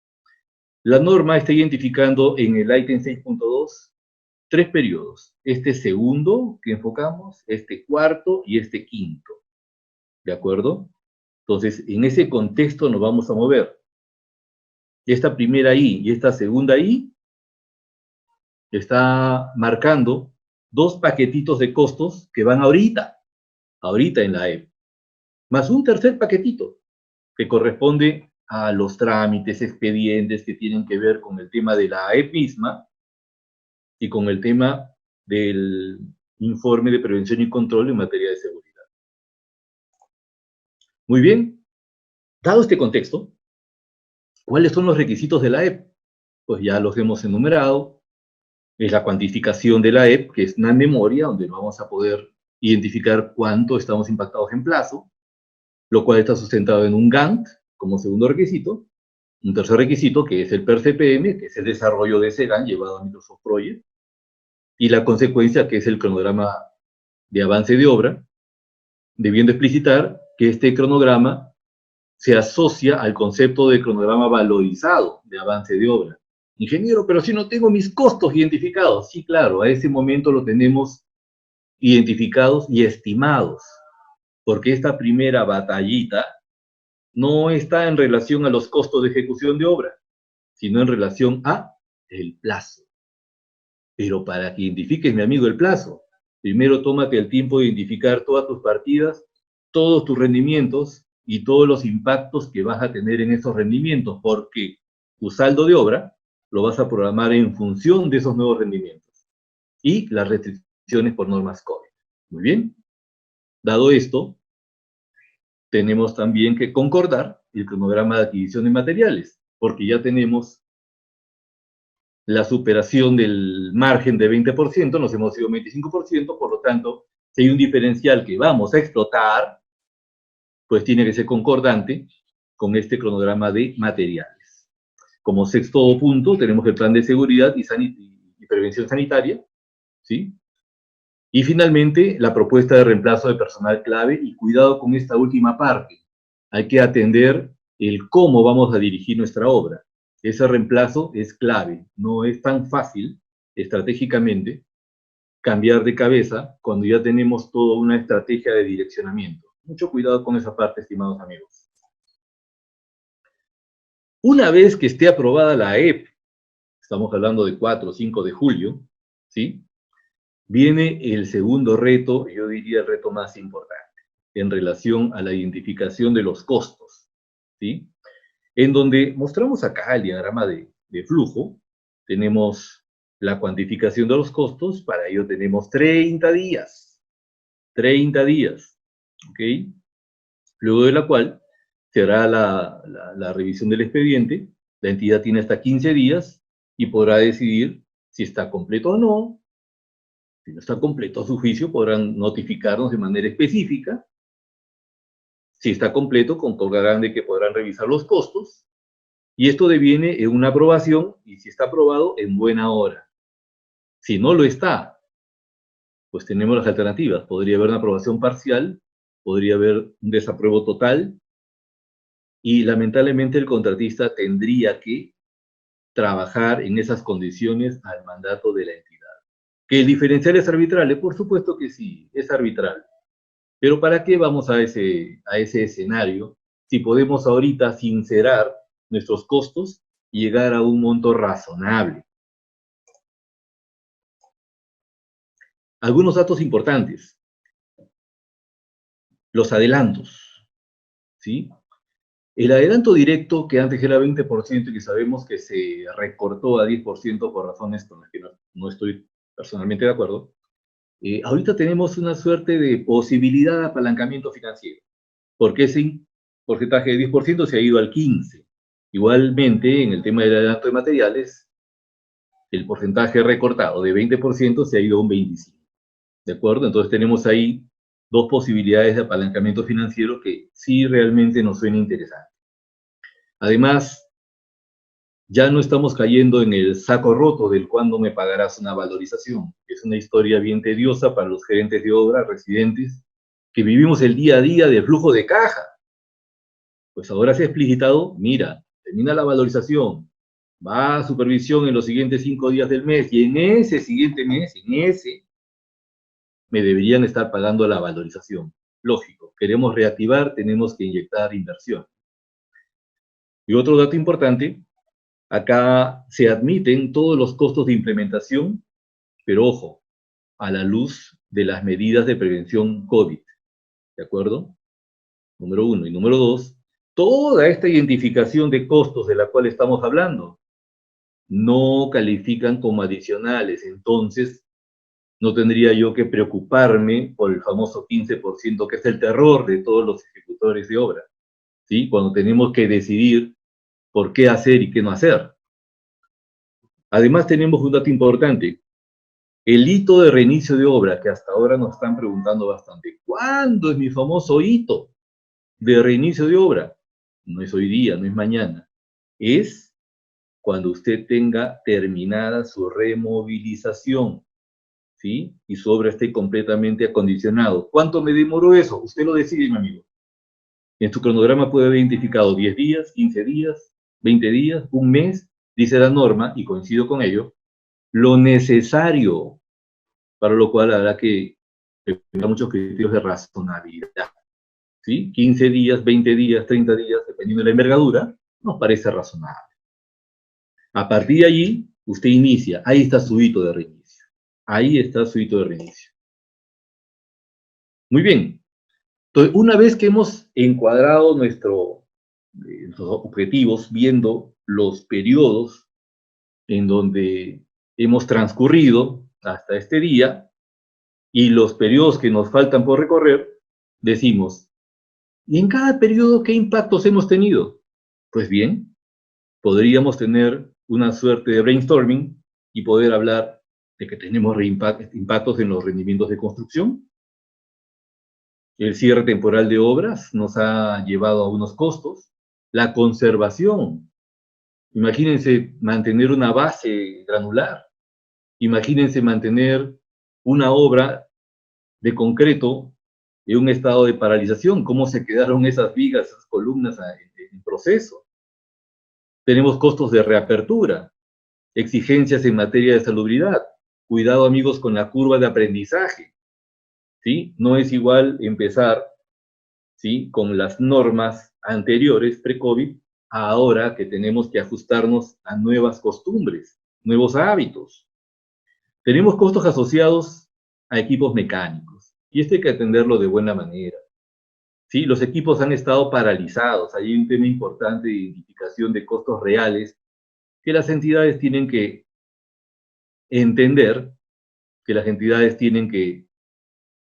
La norma está identificando en el ítem 6.2 3 periodos. Este segundo que enfocamos, este cuarto y este quinto, ¿de acuerdo? Entonces, en ese contexto nos vamos a mover. Esta primera I y esta segunda I está marcando 2 paquetitos de costos que van ahorita en la AEP, más un tercer paquetito que corresponde a los trámites, expedientes que tienen que ver con el tema de la AEP misma y con el tema del informe de prevención y control en materia de seguridad. Muy bien, dado este contexto, ¿cuáles son los requisitos de la AEP? Pues ya los hemos enumerado. Es la cuantificación de la AEP, que es una memoria donde vamos a poder identificar cuánto estamos impactados en plazo, lo cual está sustentado en un Gantt como segundo requisito, un tercer requisito que es el PERCPM, que es el desarrollo de SEGAN llevado a Microsoft Project, y la consecuencia que es el cronograma de avance de obra, debiendo explicitar que este cronograma se asocia al concepto de cronograma valorizado de avance de obra. Ingeniero, pero si no tengo mis costos identificados. Sí, claro, a ese momento lo tenemos identificados y estimados, porque esta primera batallita no está en relación a los costos de ejecución de obra, sino en relación a el plazo. Pero para que identifiques, mi amigo, el plazo, primero tómate el tiempo de identificar todas tus partidas, todos tus rendimientos y todos los impactos que vas a tener en esos rendimientos, porque tu saldo de obra lo vas a programar en función de esos nuevos rendimientos y las restricciones por normas COVID. Muy bien. Dado esto, tenemos también que concordar el cronograma de adquisición de materiales, porque ya tenemos la superación del margen de 20%, nos hemos ido 25%, por lo tanto, si hay un diferencial que vamos a explotar, pues tiene que ser concordante con este cronograma de materiales. Como sexto punto, tenemos el plan de seguridad y prevención sanitaria, ¿sí? Y finalmente, la propuesta de reemplazo de personal clave, y cuidado con esta última parte. Hay que atender el cómo vamos a dirigir nuestra obra. Ese reemplazo es clave. No es tan fácil, estratégicamente, cambiar de cabeza cuando ya tenemos toda una estrategia de direccionamiento. Mucho cuidado con esa parte, estimados amigos. Una vez que esté aprobada la AEP, estamos hablando de 4 o 5 de julio, ¿sí? Viene el segundo reto, yo diría el reto más importante, en relación a la identificación de los costos, ¿sí? En donde mostramos acá el diagrama de flujo, tenemos la cuantificación de los costos, para ello tenemos 30 días, ¿ok? Luego de la cual se hará la revisión del expediente, la entidad tiene hasta 15 días y podrá decidir si está completo o no. Si no está completo a su juicio, podrán notificarnos de manera específica. Si está completo, concordarán de que podrán revisar los costos. Y esto deviene en una aprobación, y si está aprobado, en buena hora. Si no lo está, pues tenemos las alternativas. Podría haber una aprobación parcial, podría haber un desapruebo total, y lamentablemente el contratista tendría que trabajar en esas condiciones al mandato de la entidad. ¿Que el diferencial es arbitrable? Por supuesto que sí, es arbitral. Pero ¿para qué vamos a ese escenario si podemos ahorita sincerar nuestros costos y llegar a un monto razonable? Algunos datos importantes. Los adelantos, ¿sí? El adelanto directo, que antes era 20% y que sabemos que se recortó a 10% por razones con las que no estoy personalmente de acuerdo, ahorita tenemos una suerte de posibilidad de apalancamiento financiero, porque ese porcentaje de 10% se ha ido al 15%. Igualmente, en el tema del adelanto de materiales, el porcentaje recortado de 20% se ha ido a un 25%. ¿De acuerdo? Entonces tenemos ahí dos posibilidades de apalancamiento financiero que sí realmente nos suena interesante. Además, ya no estamos cayendo en el saco roto del cuándo me pagarás una valorización. Es una historia bien tediosa para los gerentes de obra, residentes, que vivimos el día a día del flujo de caja. Pues ahora se ha explicitado, mira, termina la valorización, va a supervisión en los siguientes 5 días del mes, y en ese siguiente mes, me deberían estar pagando la valorización. Lógico, queremos reactivar, tenemos que inyectar inversión. Y otro dato importante, acá se admiten todos los costos de implementación, pero ojo, a la luz de las medidas de prevención COVID, ¿de acuerdo? Número 1. Y número 2, toda esta identificación de costos de la cual estamos hablando no califican como adicionales, entonces no tendría yo que preocuparme por el famoso 15%, que es el terror de todos los ejecutores de obra, ¿sí? Cuando tenemos que decidir por qué hacer y qué no hacer. Además, tenemos un dato importante. El hito de reinicio de obra, que hasta ahora nos están preguntando bastante. ¿Cuándo es mi famoso hito de reinicio de obra? No es hoy día, no es mañana. es cuando usted tenga terminada su removilización, ¿sí? Y su obra esté completamente acondicionado. ¿Cuánto me demoró eso? Usted lo decide, mi amigo. En su cronograma puede haber identificado 10 días, 15 días, 20 días, un mes, dice la norma, y coincido con ello, lo necesario, para lo cual habrá que tener muchos criterios de razonabilidad. ¿Sí? 15 días, 20 días, 30 días, dependiendo de la envergadura, nos parece razonable. A partir de allí, usted inicia. Ahí está su hito de reinicio. Ahí está su hito de reinicio. Muy bien. Entonces, una vez que hemos encuadrado nuestros objetivos, viendo los periodos en donde hemos transcurrido hasta este día y los periodos que nos faltan por recorrer, decimos, ¿y en cada periodo qué impactos hemos tenido? Pues bien, podríamos tener una suerte de brainstorming y poder hablar de que tenemos impactos en los rendimientos de construcción. El cierre temporal de obras nos ha llevado a unos costos. La conservación. Imagínense mantener una base granular. Imagínense mantener una obra de concreto en un estado de paralización. ¿Cómo se quedaron esas vigas, esas columnas en proceso? Tenemos costos de reapertura, exigencias en materia de salubridad. Cuidado, amigos, con la curva de aprendizaje. ¿Sí? No es igual empezar, ¿sí?, con las normas anteriores, pre-COVID, a ahora que tenemos que ajustarnos a nuevas costumbres, nuevos hábitos. Tenemos costos asociados a equipos mecánicos, y esto hay que atenderlo de buena manera. ¿Sí? Los equipos han estado paralizados. Hay un tema importante de identificación de costos reales que las entidades tienen que entender, que las entidades tienen que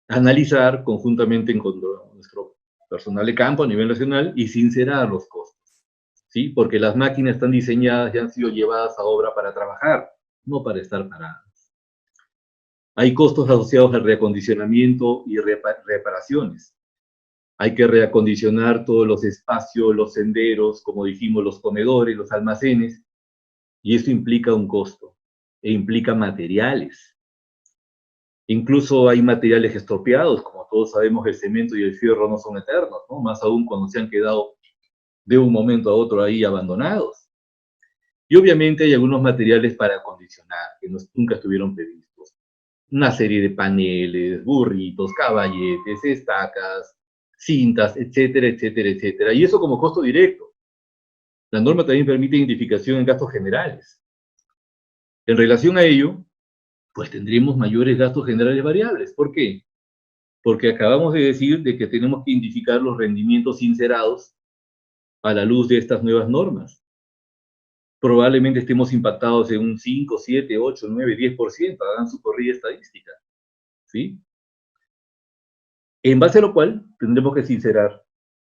analizar conjuntamente con nuestro personal de campo a nivel nacional y sincerar los costos, ¿sí? Porque las máquinas están diseñadas y han sido llevadas a obra para trabajar, no para estar paradas. Hay costos asociados al reacondicionamiento y reparaciones. Hay que reacondicionar todos los espacios, los senderos, como dijimos, los comedores, los almacenes, y eso implica un costo, e implica materiales. Incluso hay materiales estropeados, como todos sabemos, el cemento y el fierro no son eternos, ¿no? Más aún cuando se han quedado de un momento a otro ahí abandonados. Y obviamente hay algunos materiales para acondicionar, que nunca estuvieron previstos. Una serie de paneles, burritos, caballetes, estacas, cintas, etcétera, etcétera, etcétera. Y eso como costo directo. La norma también permite identificación en gastos generales. En relación a ello, pues tendremos mayores gastos generales variables. ¿Por qué? Porque acabamos de decir de que tenemos que identificar los rendimientos sincerados a la luz de estas nuevas normas. Probablemente estemos impactados en un 5, 7, 8, 9, 10%, hagan su corrida estadística, ¿sí? En base a lo cual tendremos que sincerar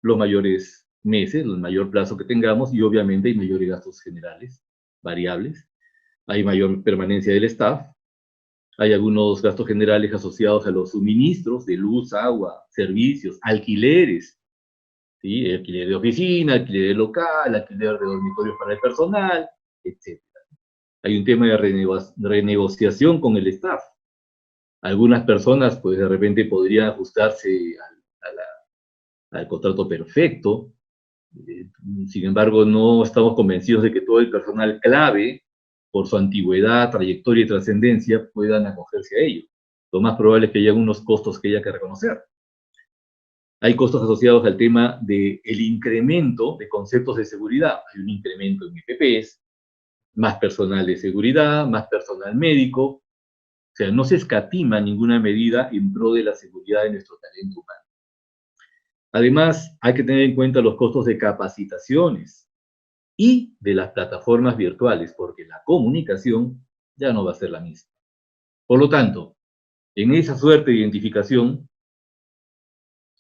los mayores meses, el mayor plazo que tengamos, y obviamente hay mayores gastos generales, variables, hay mayor permanencia del staff, hay algunos gastos generales asociados a los suministros de luz, agua, servicios, alquileres, ¿sí? Alquiler de oficina, alquiler de local, alquiler de dormitorios para el personal, etc. Hay un tema de renegociación con el staff. Algunas personas, pues de repente podrían ajustarse al contrato perfecto. Sin embargo, no estamos convencidos de que todo el personal clave, por su antigüedad, trayectoria y trascendencia, puedan acogerse a ello. Lo más probable es que haya algunos costos que haya que reconocer. Hay costos asociados al tema del incremento de conceptos de seguridad. Hay un incremento en EPPs, más personal de seguridad, más personal médico. O sea, no se escatima ninguna medida en pro de la seguridad de nuestro talento humano. Además, hay que tener en cuenta los costos de capacitaciones y de las plataformas virtuales, porque la comunicación ya no va a ser la misma. Por lo tanto, en esa suerte de identificación,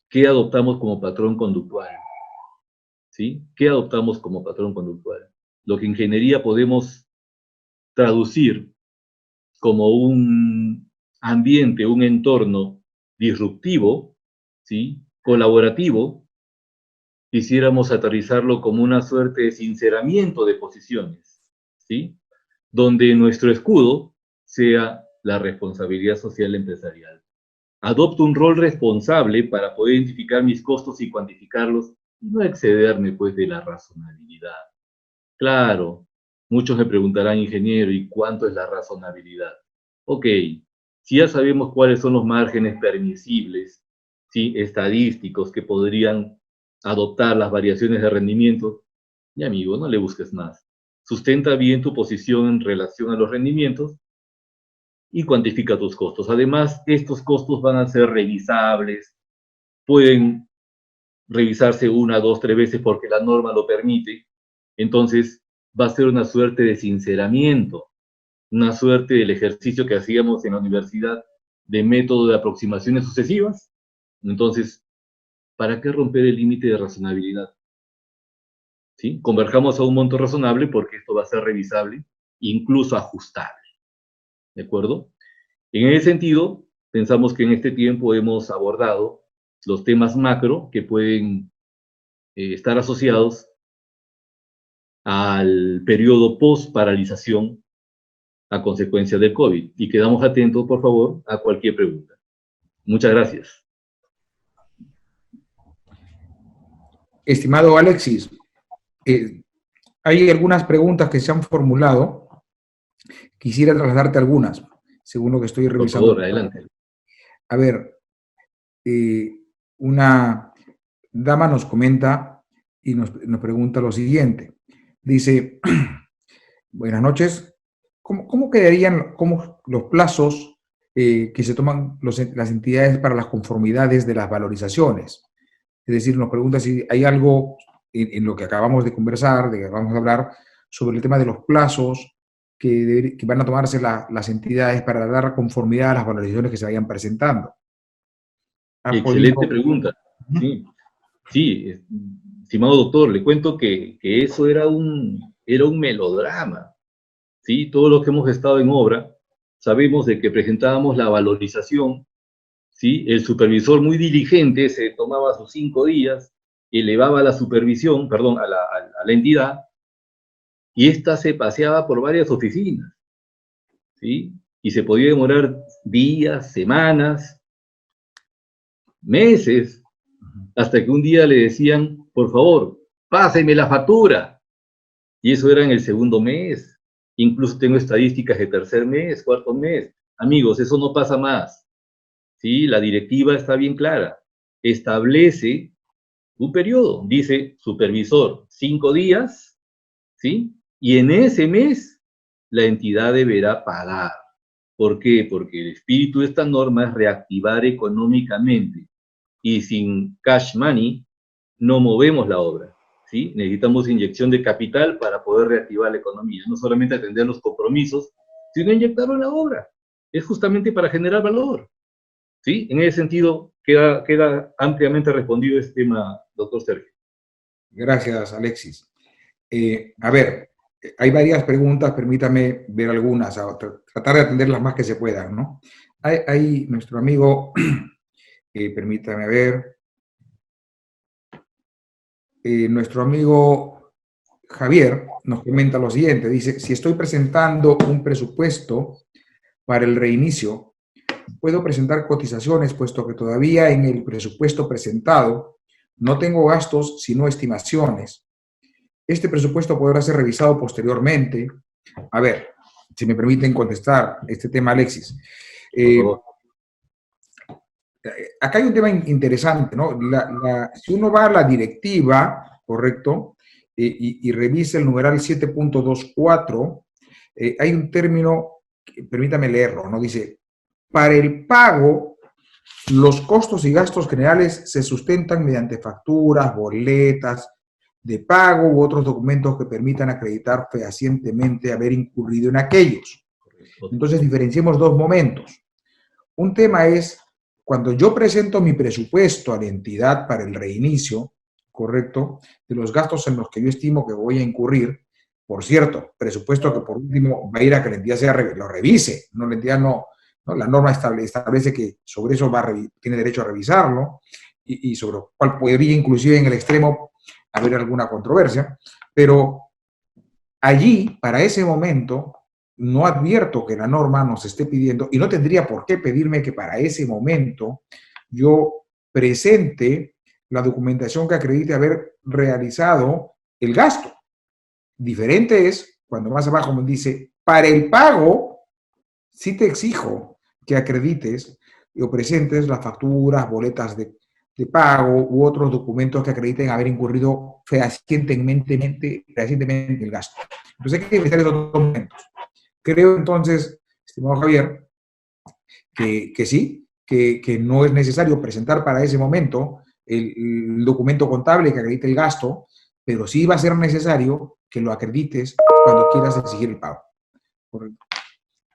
¿qué adoptamos como patrón conductual? ¿Sí? ¿Qué adoptamos como patrón conductual? Lo que en ingeniería podemos traducir como un ambiente, un entorno disruptivo, ¿sí?, colaborativo, quisiéramos aterrizarlo como una suerte de sinceramiento de posiciones, ¿sí? Donde nuestro escudo sea la responsabilidad social empresarial. Adopto un rol responsable para poder identificar mis costos y cuantificarlos y no excederme, pues, de la razonabilidad. Claro, muchos me preguntarán, ingeniero, ¿y cuánto es la razonabilidad? Ok, si ya sabemos cuáles son los márgenes permisibles, ¿sí? Estadísticos que podrían adoptar las variaciones de rendimiento, mi amigo, no le busques más. Sustenta bien tu posición en relación a los rendimientos y cuantifica tus costos. Además, estos costos van a ser revisables, pueden revisarse una, dos, tres veces porque la norma lo permite. Entonces, va a ser una suerte de sinceramiento, una suerte del ejercicio que hacíamos en la universidad de método de aproximaciones sucesivas. Entonces, ¿para qué romper el límite de razonabilidad? ¿Sí? Converjamos a un monto razonable porque esto va a ser revisable, incluso ajustable. ¿De acuerdo? En ese sentido, pensamos que en este tiempo hemos abordado los temas macro que pueden estar asociados al periodo post-paralización a consecuencia del COVID. Y quedamos atentos, por favor, a cualquier pregunta. Muchas gracias. Estimado Alexis, hay algunas preguntas que se han formulado. Quisiera trasladarte algunas, según lo que estoy revisando. Por favor, adelante. A ver, una dama nos comenta y nos pregunta lo siguiente. Dice, buenas noches, ¿cómo quedarían los plazos que se toman las entidades para las conformidades de las valorizaciones? Es decir, nos pregunta si hay algo en lo que acabamos de conversar, de que vamos a hablar, sobre el tema de los plazos que van a tomarse las entidades para dar conformidad a las valorizaciones que se vayan presentando. Excelente pregunta. Sí, sí, estimado doctor, le cuento que eso era un melodrama. ¿Sí? Todos los que hemos estado en obra sabemos de que presentábamos la valorización, ¿sí? El supervisor muy diligente se tomaba sus 5 días, elevaba la supervisión, perdón, a la entidad, y ésta se paseaba por varias oficinas, ¿sí? Y se podía demorar días, semanas, meses, hasta que un día le decían, por favor, páseme la factura. Y eso era en el segundo mes. Incluso tengo estadísticas de tercer mes, cuarto mes. Amigos, eso no pasa más. ¿Sí? La directiva está bien clara. Establece un periodo. Dice, supervisor, 5 días, ¿sí? Y en ese mes, la entidad deberá pagar. ¿Por qué? Porque el espíritu de esta norma es reactivar económicamente. Y sin cash money, no movemos la obra. ¿Sí? Necesitamos inyección de capital para poder reactivar la economía, no solamente atender los compromisos, sino inyectarlo en la obra. Es justamente para generar valor. ¿Sí? En ese sentido, queda ampliamente respondido este tema, doctor Sergio. Gracias, Alexis. A ver, hay varias preguntas, permítame ver algunas, tratar de atender las más que se puedan, ¿no? Hay nuestro amigo, permítame ver, nuestro amigo Javier nos comenta lo siguiente, dice, si estoy presentando un presupuesto para el reinicio, puedo presentar cotizaciones, puesto que todavía en el presupuesto presentado no tengo gastos, sino estimaciones. Este presupuesto podrá ser revisado posteriormente. A ver, si me permiten contestar este tema, Alexis. Acá hay un tema interesante, ¿no? Si uno va a la directiva, ¿correcto? Y revisa el numeral 7.24, hay un término, permítame leerlo, ¿no? Dice, para el pago, los costos y gastos generales se sustentan mediante facturas, boletas de pago u otros documentos que permitan acreditar fehacientemente haber incurrido en aquellos. Entonces, diferenciemos dos momentos. Un tema es cuando yo presento mi presupuesto a la entidad para el reinicio, ¿correcto? De los gastos en los que yo estimo que voy a incurrir. Por cierto, presupuesto que por último va a ir a que la entidad lo revise. No, la entidad no, la norma establece que sobre eso tiene derecho a revisarlo. y sobre lo cual podría inclusive en el extremo haber alguna controversia, pero allí, para ese momento, no advierto que la norma nos esté pidiendo, y no tendría por qué pedirme que para ese momento yo presente la documentación que acredite haber realizado el gasto. Diferente es cuando más abajo me dice, para el pago, sí te exijo que acredites o presentes las facturas, boletas de pago u otros documentos que acrediten haber incurrido fehacientemente el gasto. Entonces hay que revisar esos documentos. Creo entonces, estimado Javier, que sí, que no es necesario presentar para ese momento el documento contable que acredite el gasto, pero sí va a ser necesario que lo acredites cuando quieras exigir el pago.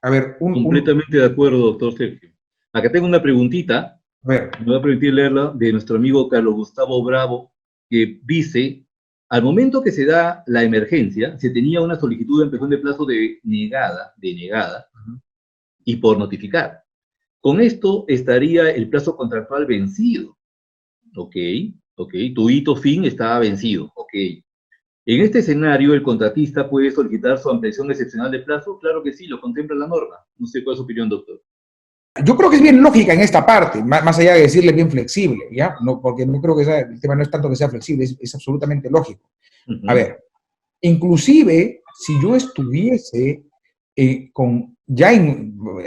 A ver, completamente de acuerdo, doctor Sergio. Acá tengo una preguntita, me voy a permitir leerla, de nuestro amigo Carlos Gustavo Bravo, que dice, al momento que se da la emergencia, se tenía una solicitud de ampliación de plazo denegada, y por notificar. Con esto estaría el plazo contractual vencido. Ok, tu hito fin estaba vencido, ok. En este escenario, ¿el contratista puede solicitar su ampliación excepcional de plazo? Claro que sí, lo contempla la norma. No sé cuál es su opinión, doctor. Yo creo que es bien lógica en esta parte, más allá de decirle bien flexible, ¿ya? No, porque no creo que el tema no es tanto que sea flexible, es absolutamente lógico. A ver, inclusive si yo estuviese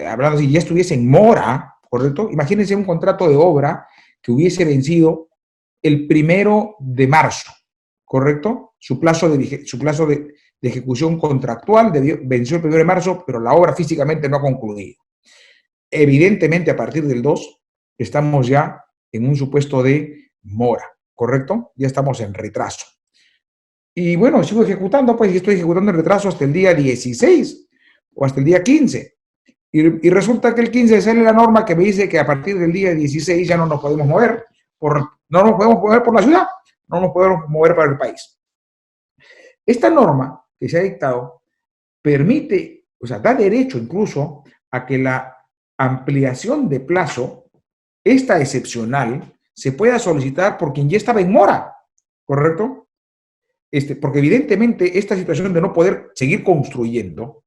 hablando si ya estuviese en mora, ¿correcto? Imagínense un contrato de obra que hubiese vencido el 1 de marzo, ¿correcto? Su plazo de ejecución contractual venció el 1 de marzo, pero la obra físicamente no ha concluido. Evidentemente, a partir del 2, estamos ya en un supuesto de mora, ¿correcto? Ya estamos en retraso. Y bueno, sigo ejecutando, pues, y estoy ejecutando en retraso hasta el día 16 o hasta el día 15. Y resulta que el 15 sale la norma que me dice que a partir del día 16 ya no nos podemos mover, no nos podemos mover por la ciudad, no nos podemos mover para el país. Esta norma que se ha dictado permite, o sea, da derecho incluso a que la ampliación de plazo, esta excepcional, se pueda solicitar por quien ya estaba en mora, ¿correcto? Porque evidentemente esta situación de no poder seguir construyendo,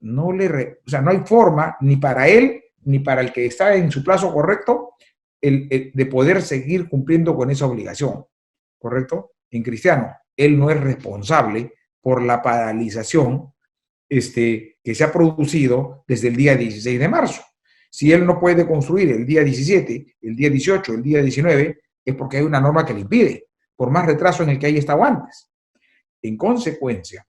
no hay forma ni para él ni para el que está en su plazo correcto de poder seguir cumpliendo con esa obligación, ¿correcto? En cristiano, él no es responsable por la paralización que se ha producido desde el día 16 de marzo. Si él no puede construir el día 17, el día 18, el día 19, es porque hay una norma que le impide, por más retraso en el que haya estado antes. En consecuencia,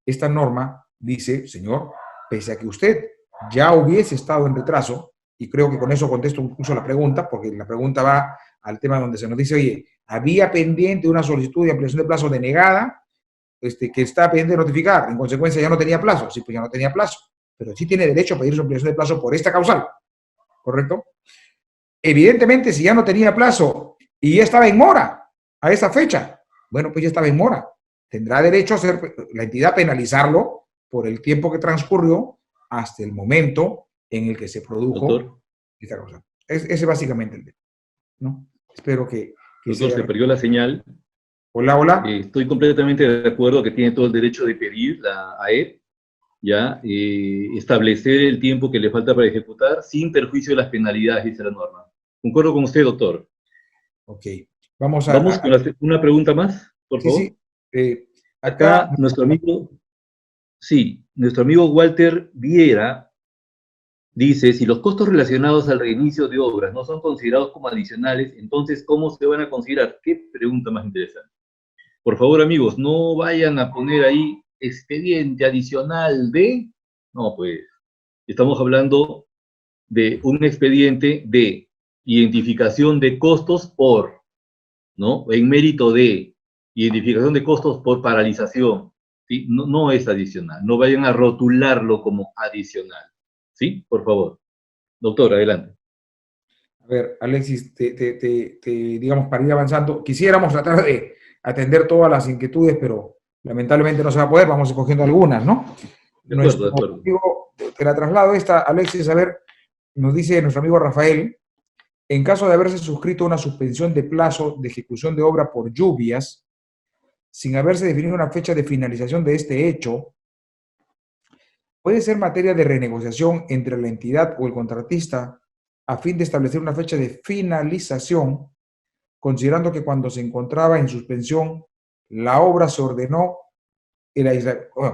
esta norma dice, señor, pese a que usted ya hubiese estado en retraso, y creo que con eso contesto incluso la pregunta, porque la pregunta va al tema donde se nos dice, oye, había pendiente una solicitud de ampliación de plazo denegada, que está pendiente de notificar, en consecuencia ya no tenía plazo, sí, pues ya no tenía plazo, pero sí tiene derecho a pedir su ampliación de plazo por esta causal, ¿correcto? Evidentemente, si ya no tenía plazo y ya estaba en mora a esa fecha, bueno, pues ya estaba en mora. Tendrá derecho a la entidad penalizarlo por el tiempo que transcurrió hasta el momento en el que se produjo esta causa. Ese es básicamente el tema, ¿no? Espero que doctor, se perdió la señal. Hola. Estoy completamente de acuerdo que tiene todo el derecho de pedir la AEP, ya, establecer el tiempo que le falta para ejecutar sin perjuicio de las penalidades, dice la norma. Concuerdo con usted, doctor. Ok. Vamos con una pregunta más, por favor. Sí. Acá nuestro amigo Walter Viera dice, si los costos relacionados al reinicio de obras no son considerados como adicionales, entonces, ¿cómo se van a considerar? Qué pregunta más interesante. Por favor, amigos, no vayan a poner ahí expediente adicional de... No, pues, estamos hablando de un expediente de identificación de costos por, ¿no? En mérito de identificación de costos por paralización, ¿sí? No es adicional, no vayan a rotularlo como adicional, ¿sí? Por favor. Doctor, adelante. A ver, Alexis, digamos, para ir avanzando, quisiéramos tratar de atender todas las inquietudes, pero lamentablemente no se va a poder, vamos escogiendo algunas, ¿no? De acuerdo. Te la traslado esta, Alexis, a ver, nos dice nuestro amigo Rafael, en caso de haberse suscrito una suspensión de plazo de ejecución de obra por lluvias, sin haberse definido una fecha de finalización de este hecho, puede ser materia de renegociación entre la entidad o el contratista a fin de establecer una fecha de finalización, considerando que cuando se encontraba en suspensión la obra se ordenó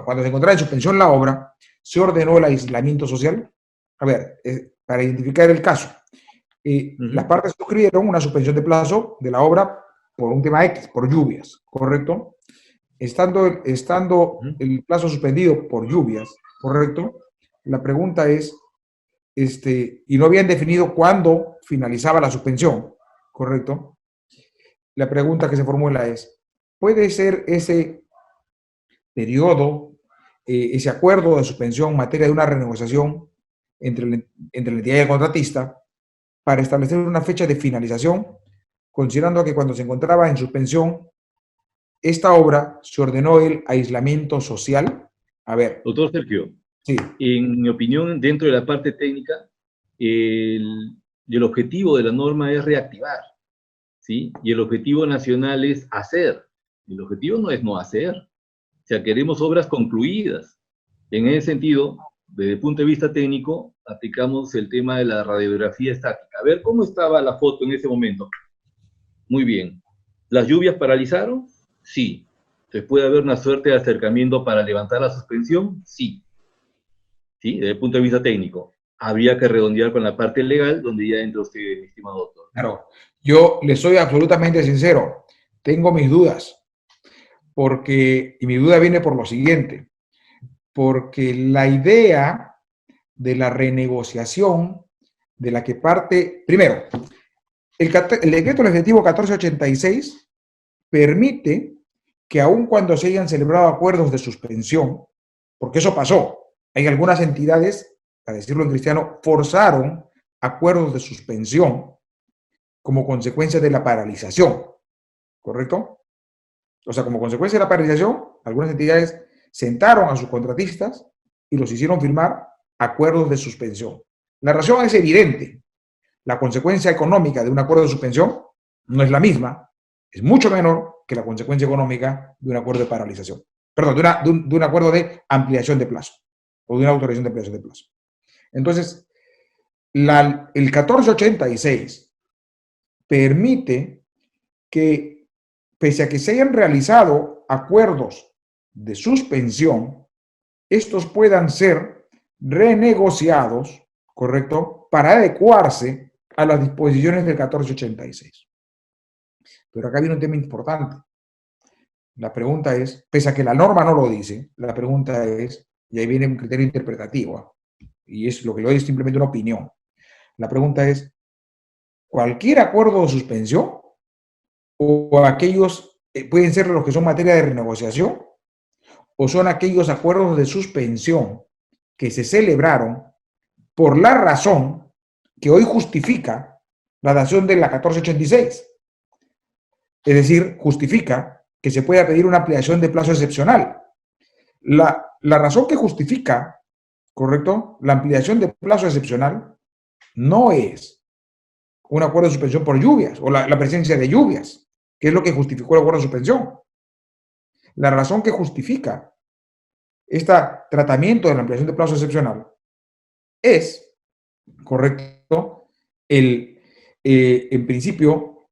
cuando se encontraba en suspensión la obra, se ordenó el aislamiento social. A ver, para identificar el caso, las partes suscribieron una suspensión de plazo de la obra por un tema X, por lluvias, ¿correcto? Estando el plazo suspendido por lluvias, ¿correcto? La pregunta es, y no habían definido cuándo finalizaba la suspensión, ¿correcto? La pregunta que se formula es, ¿puede ser ese periodo, ese acuerdo de suspensión en materia de una renegociación entre la entidad y el contratista para establecer una fecha de finalización, considerando que cuando se encontraba en suspensión esta obra se ordenó el aislamiento social? A ver. Doctor Sergio, sí. En mi opinión, dentro de la parte técnica, el objetivo de la norma es reactivar, ¿sí? Y el objetivo nacional es hacer. El objetivo no es no hacer. O sea, queremos obras concluidas. En ese sentido, desde el punto de vista técnico, aplicamos el tema de la radiografía estática. A ver, ¿cómo estaba la foto en ese momento? Muy bien. ¿Las lluvias paralizaron? Sí. ¿Se puede haber una suerte de acercamiento para levantar la suspensión? Sí. ¿Sí? Desde el punto de vista técnico. Habría que redondear con la parte legal, donde ya entra usted, mi estimado doctor. Claro. Yo le soy absolutamente sincero. Tengo mis dudas. Y mi duda viene por lo siguiente. Porque la idea de la renegociación de la que parte, primero, el decreto legislativo 1486 permite que aun cuando se hayan celebrado acuerdos de suspensión, porque eso pasó, hay algunas entidades, para decirlo en cristiano, forzaron acuerdos de suspensión como consecuencia de la paralización, ¿correcto? O sea, como consecuencia de la paralización, algunas entidades sentaron a sus contratistas y los hicieron firmar acuerdos de suspensión. La razón es evidente. La consecuencia económica de un acuerdo de suspensión no es la misma, es mucho menor que la consecuencia económica de un acuerdo de paralización. Perdón, de un acuerdo de ampliación de plazo o de una autorización de ampliación de plazo. Entonces, el 1486 permite que, pese a que se hayan realizado acuerdos de suspensión, estos puedan ser renegociados, ¿correcto?, para adecuarse a las disposiciones del 1486. Pero acá viene un tema importante. La pregunta es, pese a que la norma no lo dice, la pregunta es, y ahí viene un criterio interpretativo, y es lo que lo es simplemente una opinión. La pregunta es, ¿cualquier acuerdo de suspensión o aquellos pueden ser los que son materia de renegociación o son aquellos acuerdos de suspensión que se celebraron por la razón que hoy justifica la dación de la 1486? Es decir, justifica que se pueda pedir una ampliación de plazo excepcional. La razón que justifica, ¿correcto?, la ampliación de plazo excepcional no es un acuerdo de suspensión por lluvias o la presencia de lluvias, que es lo que justificó el acuerdo de suspensión. La razón que justifica este tratamiento de la ampliación de plazo excepcional es, ¿correcto?, en principio,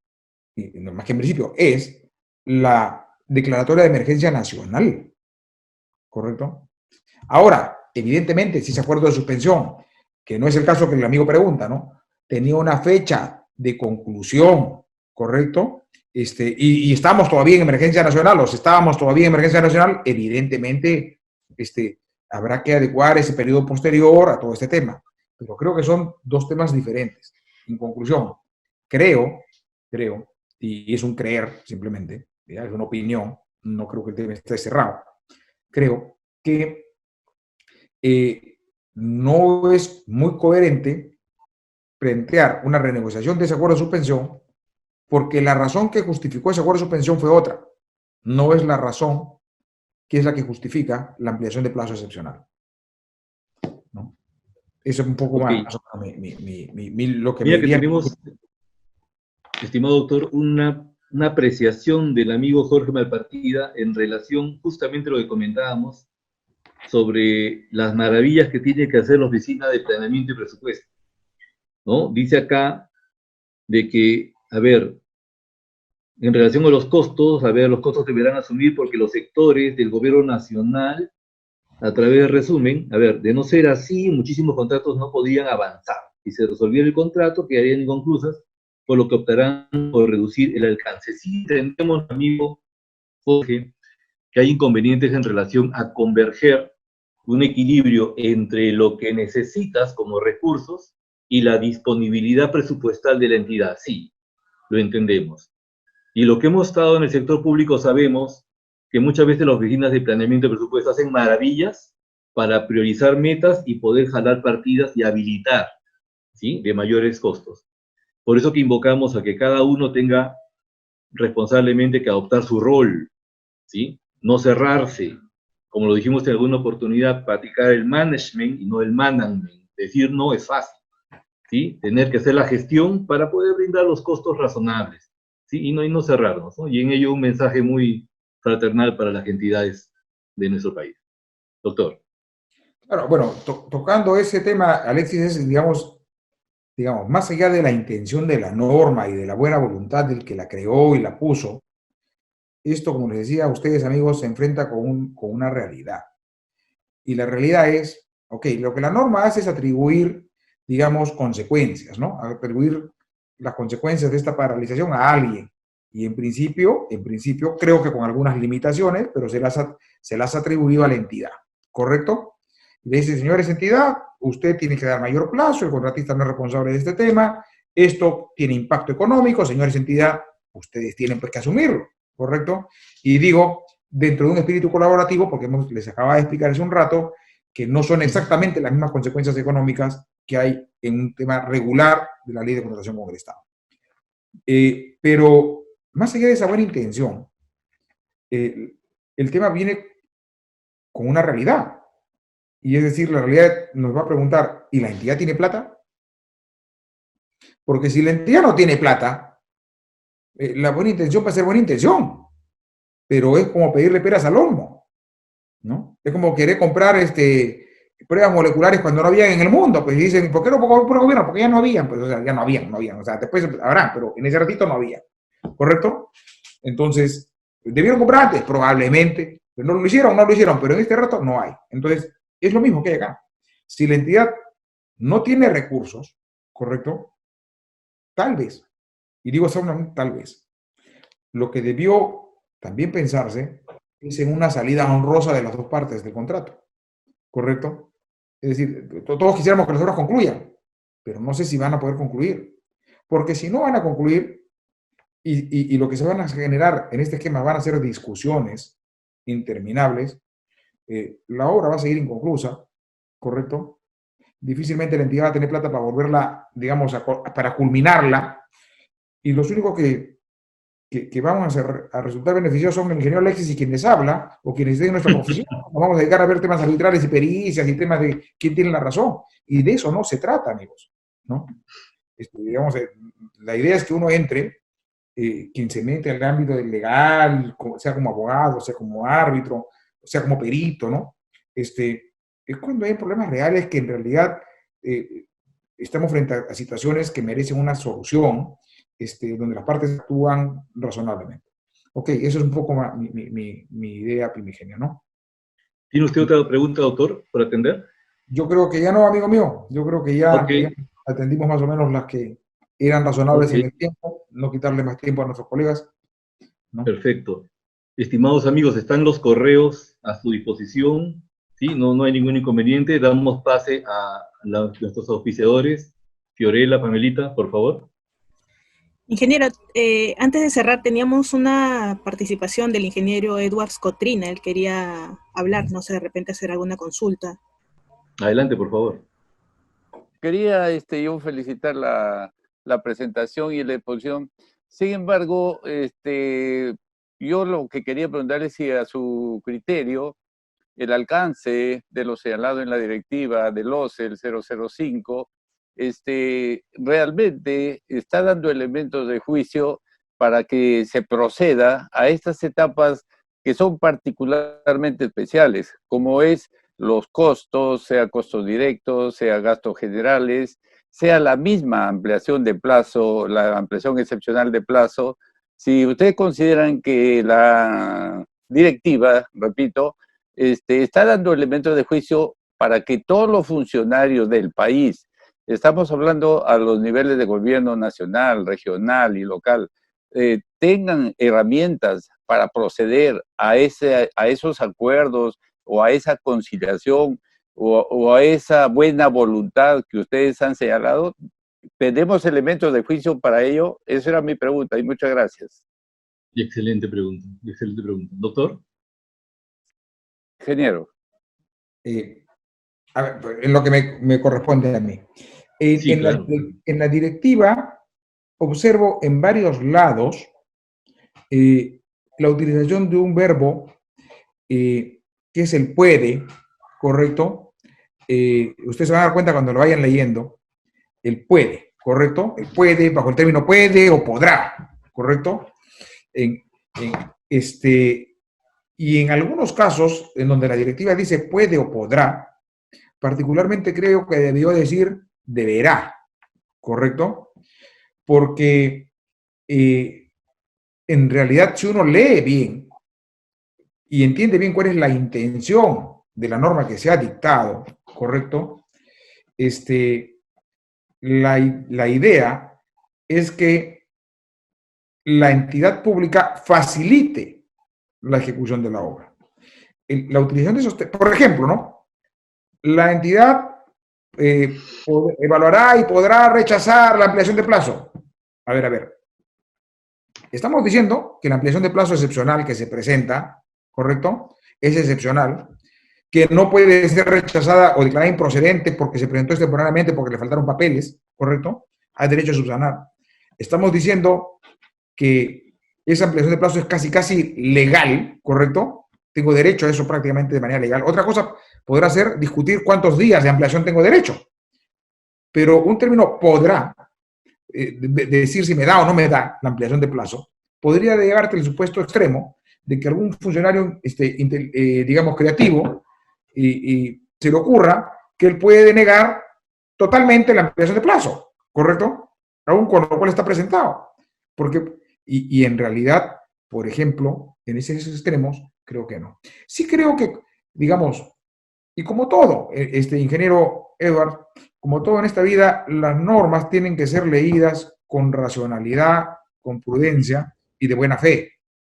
no más que en principio, es la declaratoria de emergencia nacional, ¿correcto? Ahora, evidentemente, si ese acuerdo de suspensión, que no es el caso que el amigo pregunta, ¿no?, tenía una fecha de conclusión, ¿correcto? Y estamos todavía en emergencia nacional, o si estábamos todavía en emergencia nacional, evidentemente habrá que adecuar ese periodo posterior a todo este tema. Pero creo que son dos temas diferentes. En conclusión, creo, y es un creer simplemente, ¿ya?, es una opinión, no creo que el tema esté cerrado, creo que no es muy coherente plantear una renegociación de ese acuerdo de suspensión porque la razón que justificó ese acuerdo de suspensión fue otra, no es la razón que es la que justifica la ampliación de plazo excepcional, ¿no? Eso es un poco más lo que Mira me que diría. Estimado doctor, una apreciación del amigo Jorge Malpartida en relación justamente a lo que comentábamos sobre las maravillas que tiene que hacer la Oficina de Planeamiento y Presupuesto, ¿no? Dice acá de que, a ver, en relación a los costos, a ver, los costos deberán asumir porque los sectores del gobierno nacional, a través del resumen, a ver, de no ser así, muchísimos contratos no podían avanzar. Si se resolviera el contrato, quedarían inconclusas, por lo que optarán por reducir el alcance. Sí entendemos, amigo Jorge, que hay inconvenientes en relación a converger un equilibrio entre lo que necesitas como recursos y la disponibilidad presupuestal de la entidad. Sí, lo entendemos. Y lo que hemos estado en el sector público sabemos que muchas veces las oficinas de planeamiento de presupuesto hacen maravillas para priorizar metas y poder jalar partidas y habilitar, ¿sí?, de mayores costos. Por eso que invocamos a que cada uno tenga responsablemente que adoptar su rol, ¿sí? No cerrarse, como lo dijimos en alguna oportunidad, practicar el management y no el management. Decir no es fácil, ¿sí? Tener que hacer la gestión para poder brindar los costos razonables, ¿sí? Y no cerrarnos, ¿no? Y en ello un mensaje muy fraternal para las entidades de nuestro país. Doctor. Claro, bueno, tocando ese tema, Alexis, es, digamos, más allá de la intención de la norma y de la buena voluntad del que la creó y la puso, esto, como les decía a ustedes, amigos, se enfrenta con una realidad. Y la realidad es, ok, lo que la norma hace es atribuir, digamos, consecuencias, ¿no? Atribuir las consecuencias de esta paralización a alguien. Y en principio, creo que con algunas limitaciones, pero se las ha atribuido a la entidad, ¿correcto? Le dice, señores, entidad, usted tiene que dar mayor plazo, el contratista no es responsable de este tema, esto tiene impacto económico, señores, entidad, ustedes tienen pues que asumirlo, ¿correcto? Y digo, dentro de un espíritu colaborativo, porque les acababa de explicar hace un rato, que no son exactamente las mismas consecuencias económicas que hay en un tema regular de la ley de contratación con el Estado. Pero más allá de esa buena intención, el tema viene con una realidad. Y es decir, la realidad nos va a preguntar, ¿y la entidad tiene plata? Porque si la entidad no tiene plata, la buena intención va a ser buena intención, pero es como pedirle peras al olmo, ¿no? Es como querer comprar pruebas moleculares cuando no habían en el mundo, pues dicen, ¿por qué no pongo por el gobierno? Porque ya no habían, pues, o sea, ya no habían, o sea, después habrán, pero en ese ratito no había, ¿correcto? Entonces, ¿debieron comprar antes? Probablemente, pero no lo hicieron, pero en este rato no hay. Entonces, es lo mismo que hay acá. Si la entidad no tiene recursos, ¿correcto? Tal vez, y digo solamente tal vez, lo que debió también pensarse es en una salida honrosa de las dos partes del contrato, ¿correcto? Es decir, todos quisiéramos que las obras concluyan, pero no sé si van a poder concluir, porque si no van a concluir, y lo que se van a generar en este esquema van a ser discusiones interminables, la obra va a seguir inconclusa, ¿correcto? Difícilmente la entidad va a tener plata para volverla, digamos, para culminarla, y los únicos que vamos a resultar beneficiosos son el ingeniero Alexis y quienes habla, o quienes estén en nuestra profesión. Nos vamos a dedicar a ver temas arbitrales y pericias y temas de quién tiene la razón. Y de eso no se trata, amigos, ¿no? Digamos, la idea es que uno entre, quien se mete al ámbito del legal, sea como abogado, sea como árbitro, sea como perito, ¿no? Es cuando hay problemas reales que en realidad estamos frente a situaciones que merecen una solución, donde las partes actúan razonablemente. Ok, eso es un poco mi idea primigenia, ¿no? ¿Tiene usted otra pregunta, doctor, por atender? Yo creo que ya no, amigo mío. Yo creo que ya, Ok, digamos, atendimos más o menos las que eran razonables ok, en el tiempo, no quitarle más tiempo a nuestros colegas, ¿no? perfecto. Estimados amigos, están los correos a su disposición, ¿sí? No hay ningún inconveniente. Damos pase a nuestros auspiciadores. Fiorella, Pamelita, por favor. Ingeniero, antes de cerrar, teníamos una participación del ingeniero Edwards Cotrina. Él quería hablar, no sé, de repente hacer alguna consulta. Adelante, por favor. Quería yo felicitar la presentación y la exposición. Sin embargo, yo lo que quería preguntarle es si a su criterio el alcance de lo señalado en la directiva del OCE, el 005, realmente está dando elementos de juicio para que se proceda a estas etapas que son particularmente especiales, como es los costos, sea costos directos, sea gastos generales, sea la misma ampliación de plazo, la ampliación excepcional de plazo. Si ustedes consideran que la directiva, repito, está dando elementos de juicio para que todos los funcionarios del país, estamos hablando a los niveles de gobierno nacional, regional y local, tengan herramientas para proceder a esos acuerdos o a esa conciliación o a esa buena voluntad que ustedes han señalado, ¿tenemos elementos de juicio para ello? Esa era mi pregunta y muchas gracias. Excelente pregunta, excelente pregunta. Doctor. Ingeniero. A ver, en lo que me corresponde a mí. Sí, claro. En la directiva observo en varios lados la utilización de un verbo que es el puede, ¿correcto? Ustedes se van a dar cuenta cuando lo vayan leyendo, el puede, ¿correcto? El puede, bajo el término puede o podrá, ¿correcto? Y en algunos casos, en donde la directiva dice puede o podrá, particularmente creo que debió decir deberá, ¿correcto? Porque en realidad, si uno lee bien y entiende bien cuál es la intención de la norma que se ha dictado, ¿correcto? La idea es que la entidad pública facilite la ejecución de la obra. La utilización de esos, por ejemplo, ¿no? La entidad evaluará y podrá rechazar la ampliación de plazo. A ver. Estamos diciendo que la ampliación de plazo excepcional que se presenta, ¿correcto? Es excepcional, que no puede ser rechazada o declarada improcedente porque se presentó extemporáneamente, porque le faltaron papeles, ¿correcto? Hay derecho a subsanar. Estamos diciendo que esa ampliación de plazo es casi legal, ¿correcto? Tengo derecho a eso prácticamente de manera legal. Otra cosa podrá ser discutir cuántos días de ampliación tengo derecho. Pero un término podrá, de decir si me da o no me da la ampliación de plazo, podría llevarte al supuesto extremo de que algún funcionario, digamos, creativo, y se le ocurra que él puede denegar totalmente la ampliación de plazo, ¿correcto? Aún con lo cual está presentado. Porque, y en realidad, por ejemplo, en esos extremos, creo que no. Sí creo que, digamos, y como todo, ingeniero Edward, como todo en esta vida, las normas tienen que ser leídas con racionalidad, con prudencia y de buena fe,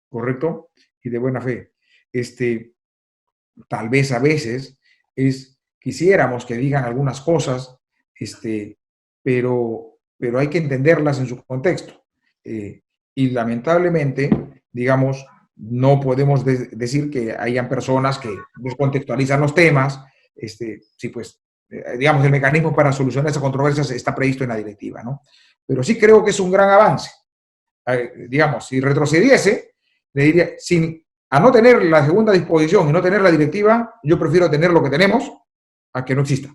¿correcto? Y de buena fe. Tal vez a veces quisiéramos que digan algunas cosas, pero hay que entenderlas en su contexto. Y lamentablemente, digamos, no podemos decir que hayan personas que descontextualizan los temas. Sí, pues, digamos, el mecanismo para solucionar esas controversias está previsto en la directiva, ¿no? Pero sí creo que es un gran avance. Digamos, si retrocediese, le diría, a no tener la segunda disposición y no tener la directiva, yo prefiero tener lo que tenemos a que no exista,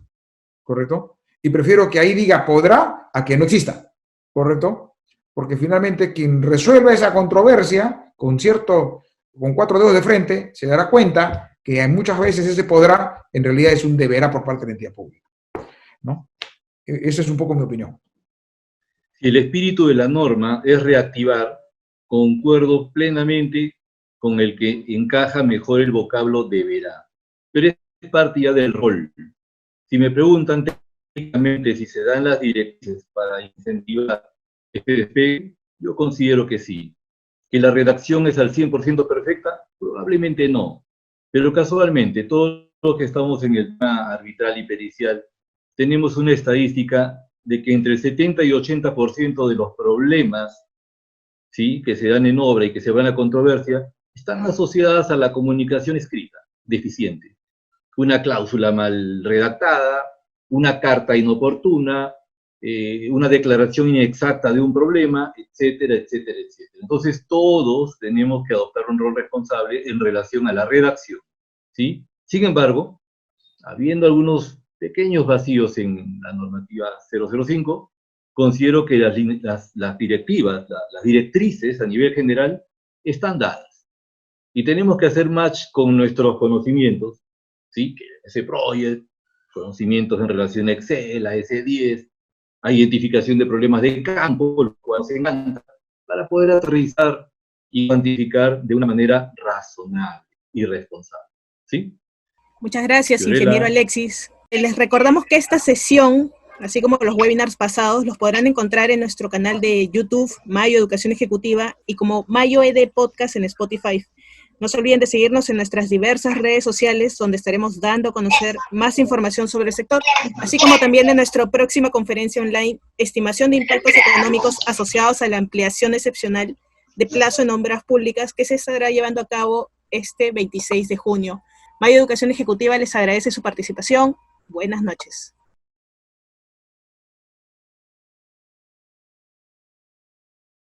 ¿correcto? Y prefiero que ahí diga podrá a que no exista, ¿correcto? Porque finalmente quien resuelva esa controversia con 4 dedos de frente se dará cuenta que muchas veces ese podrá en realidad es un deberá por parte de la entidad pública, ¿no? Esa es un poco mi opinión. Si el espíritu de la norma es reactivar, concuerdo plenamente con el que encaja mejor el vocablo deberá. Pero es parte ya del rol. Si me preguntan técnicamente si se dan las directrices para incentivar este despegue, yo considero que sí. ¿Que la redacción es al 100% perfecta? Probablemente no. Pero casualmente, todos los que estamos en el tema arbitral y pericial, tenemos una estadística de que entre el 70 y 80% de los problemas, ¿sí?, que se dan en obra y que se van a controversia, están asociadas a la comunicación escrita deficiente. Una cláusula mal redactada, una carta inoportuna, una declaración inexacta de un problema, etcétera, etcétera, etcétera. Entonces, todos tenemos que adoptar un rol responsable en relación a la redacción, ¿sí? Sin embargo, habiendo algunos pequeños vacíos en la normativa 005, considero que las directivas, las directrices a nivel general están dadas. Y tenemos que hacer match con nuestros conocimientos, ¿sí? Que ese project, conocimientos en relación a Excel, a S10, a identificación de problemas de campo, lo cual nos encanta, para poder aterrizar y cuantificar de una manera razonable y responsable, ¿sí? Muchas gracias, Fiorella. ingeniero Alexis. Les recordamos que esta sesión, así como los webinars pasados, los podrán encontrar en nuestro canal de YouTube, Mayo Educación Ejecutiva, y como Mayo ED Podcast en Spotify. No se olviden de seguirnos en nuestras diversas redes sociales, donde estaremos dando a conocer más información sobre el sector, así como también de nuestra próxima conferencia online, Estimación de Impactos Económicos asociados a la ampliación excepcional de plazo en obras públicas, que se estará llevando a cabo este 26 de junio. Mayo Educación Ejecutiva les agradece su participación. Buenas noches.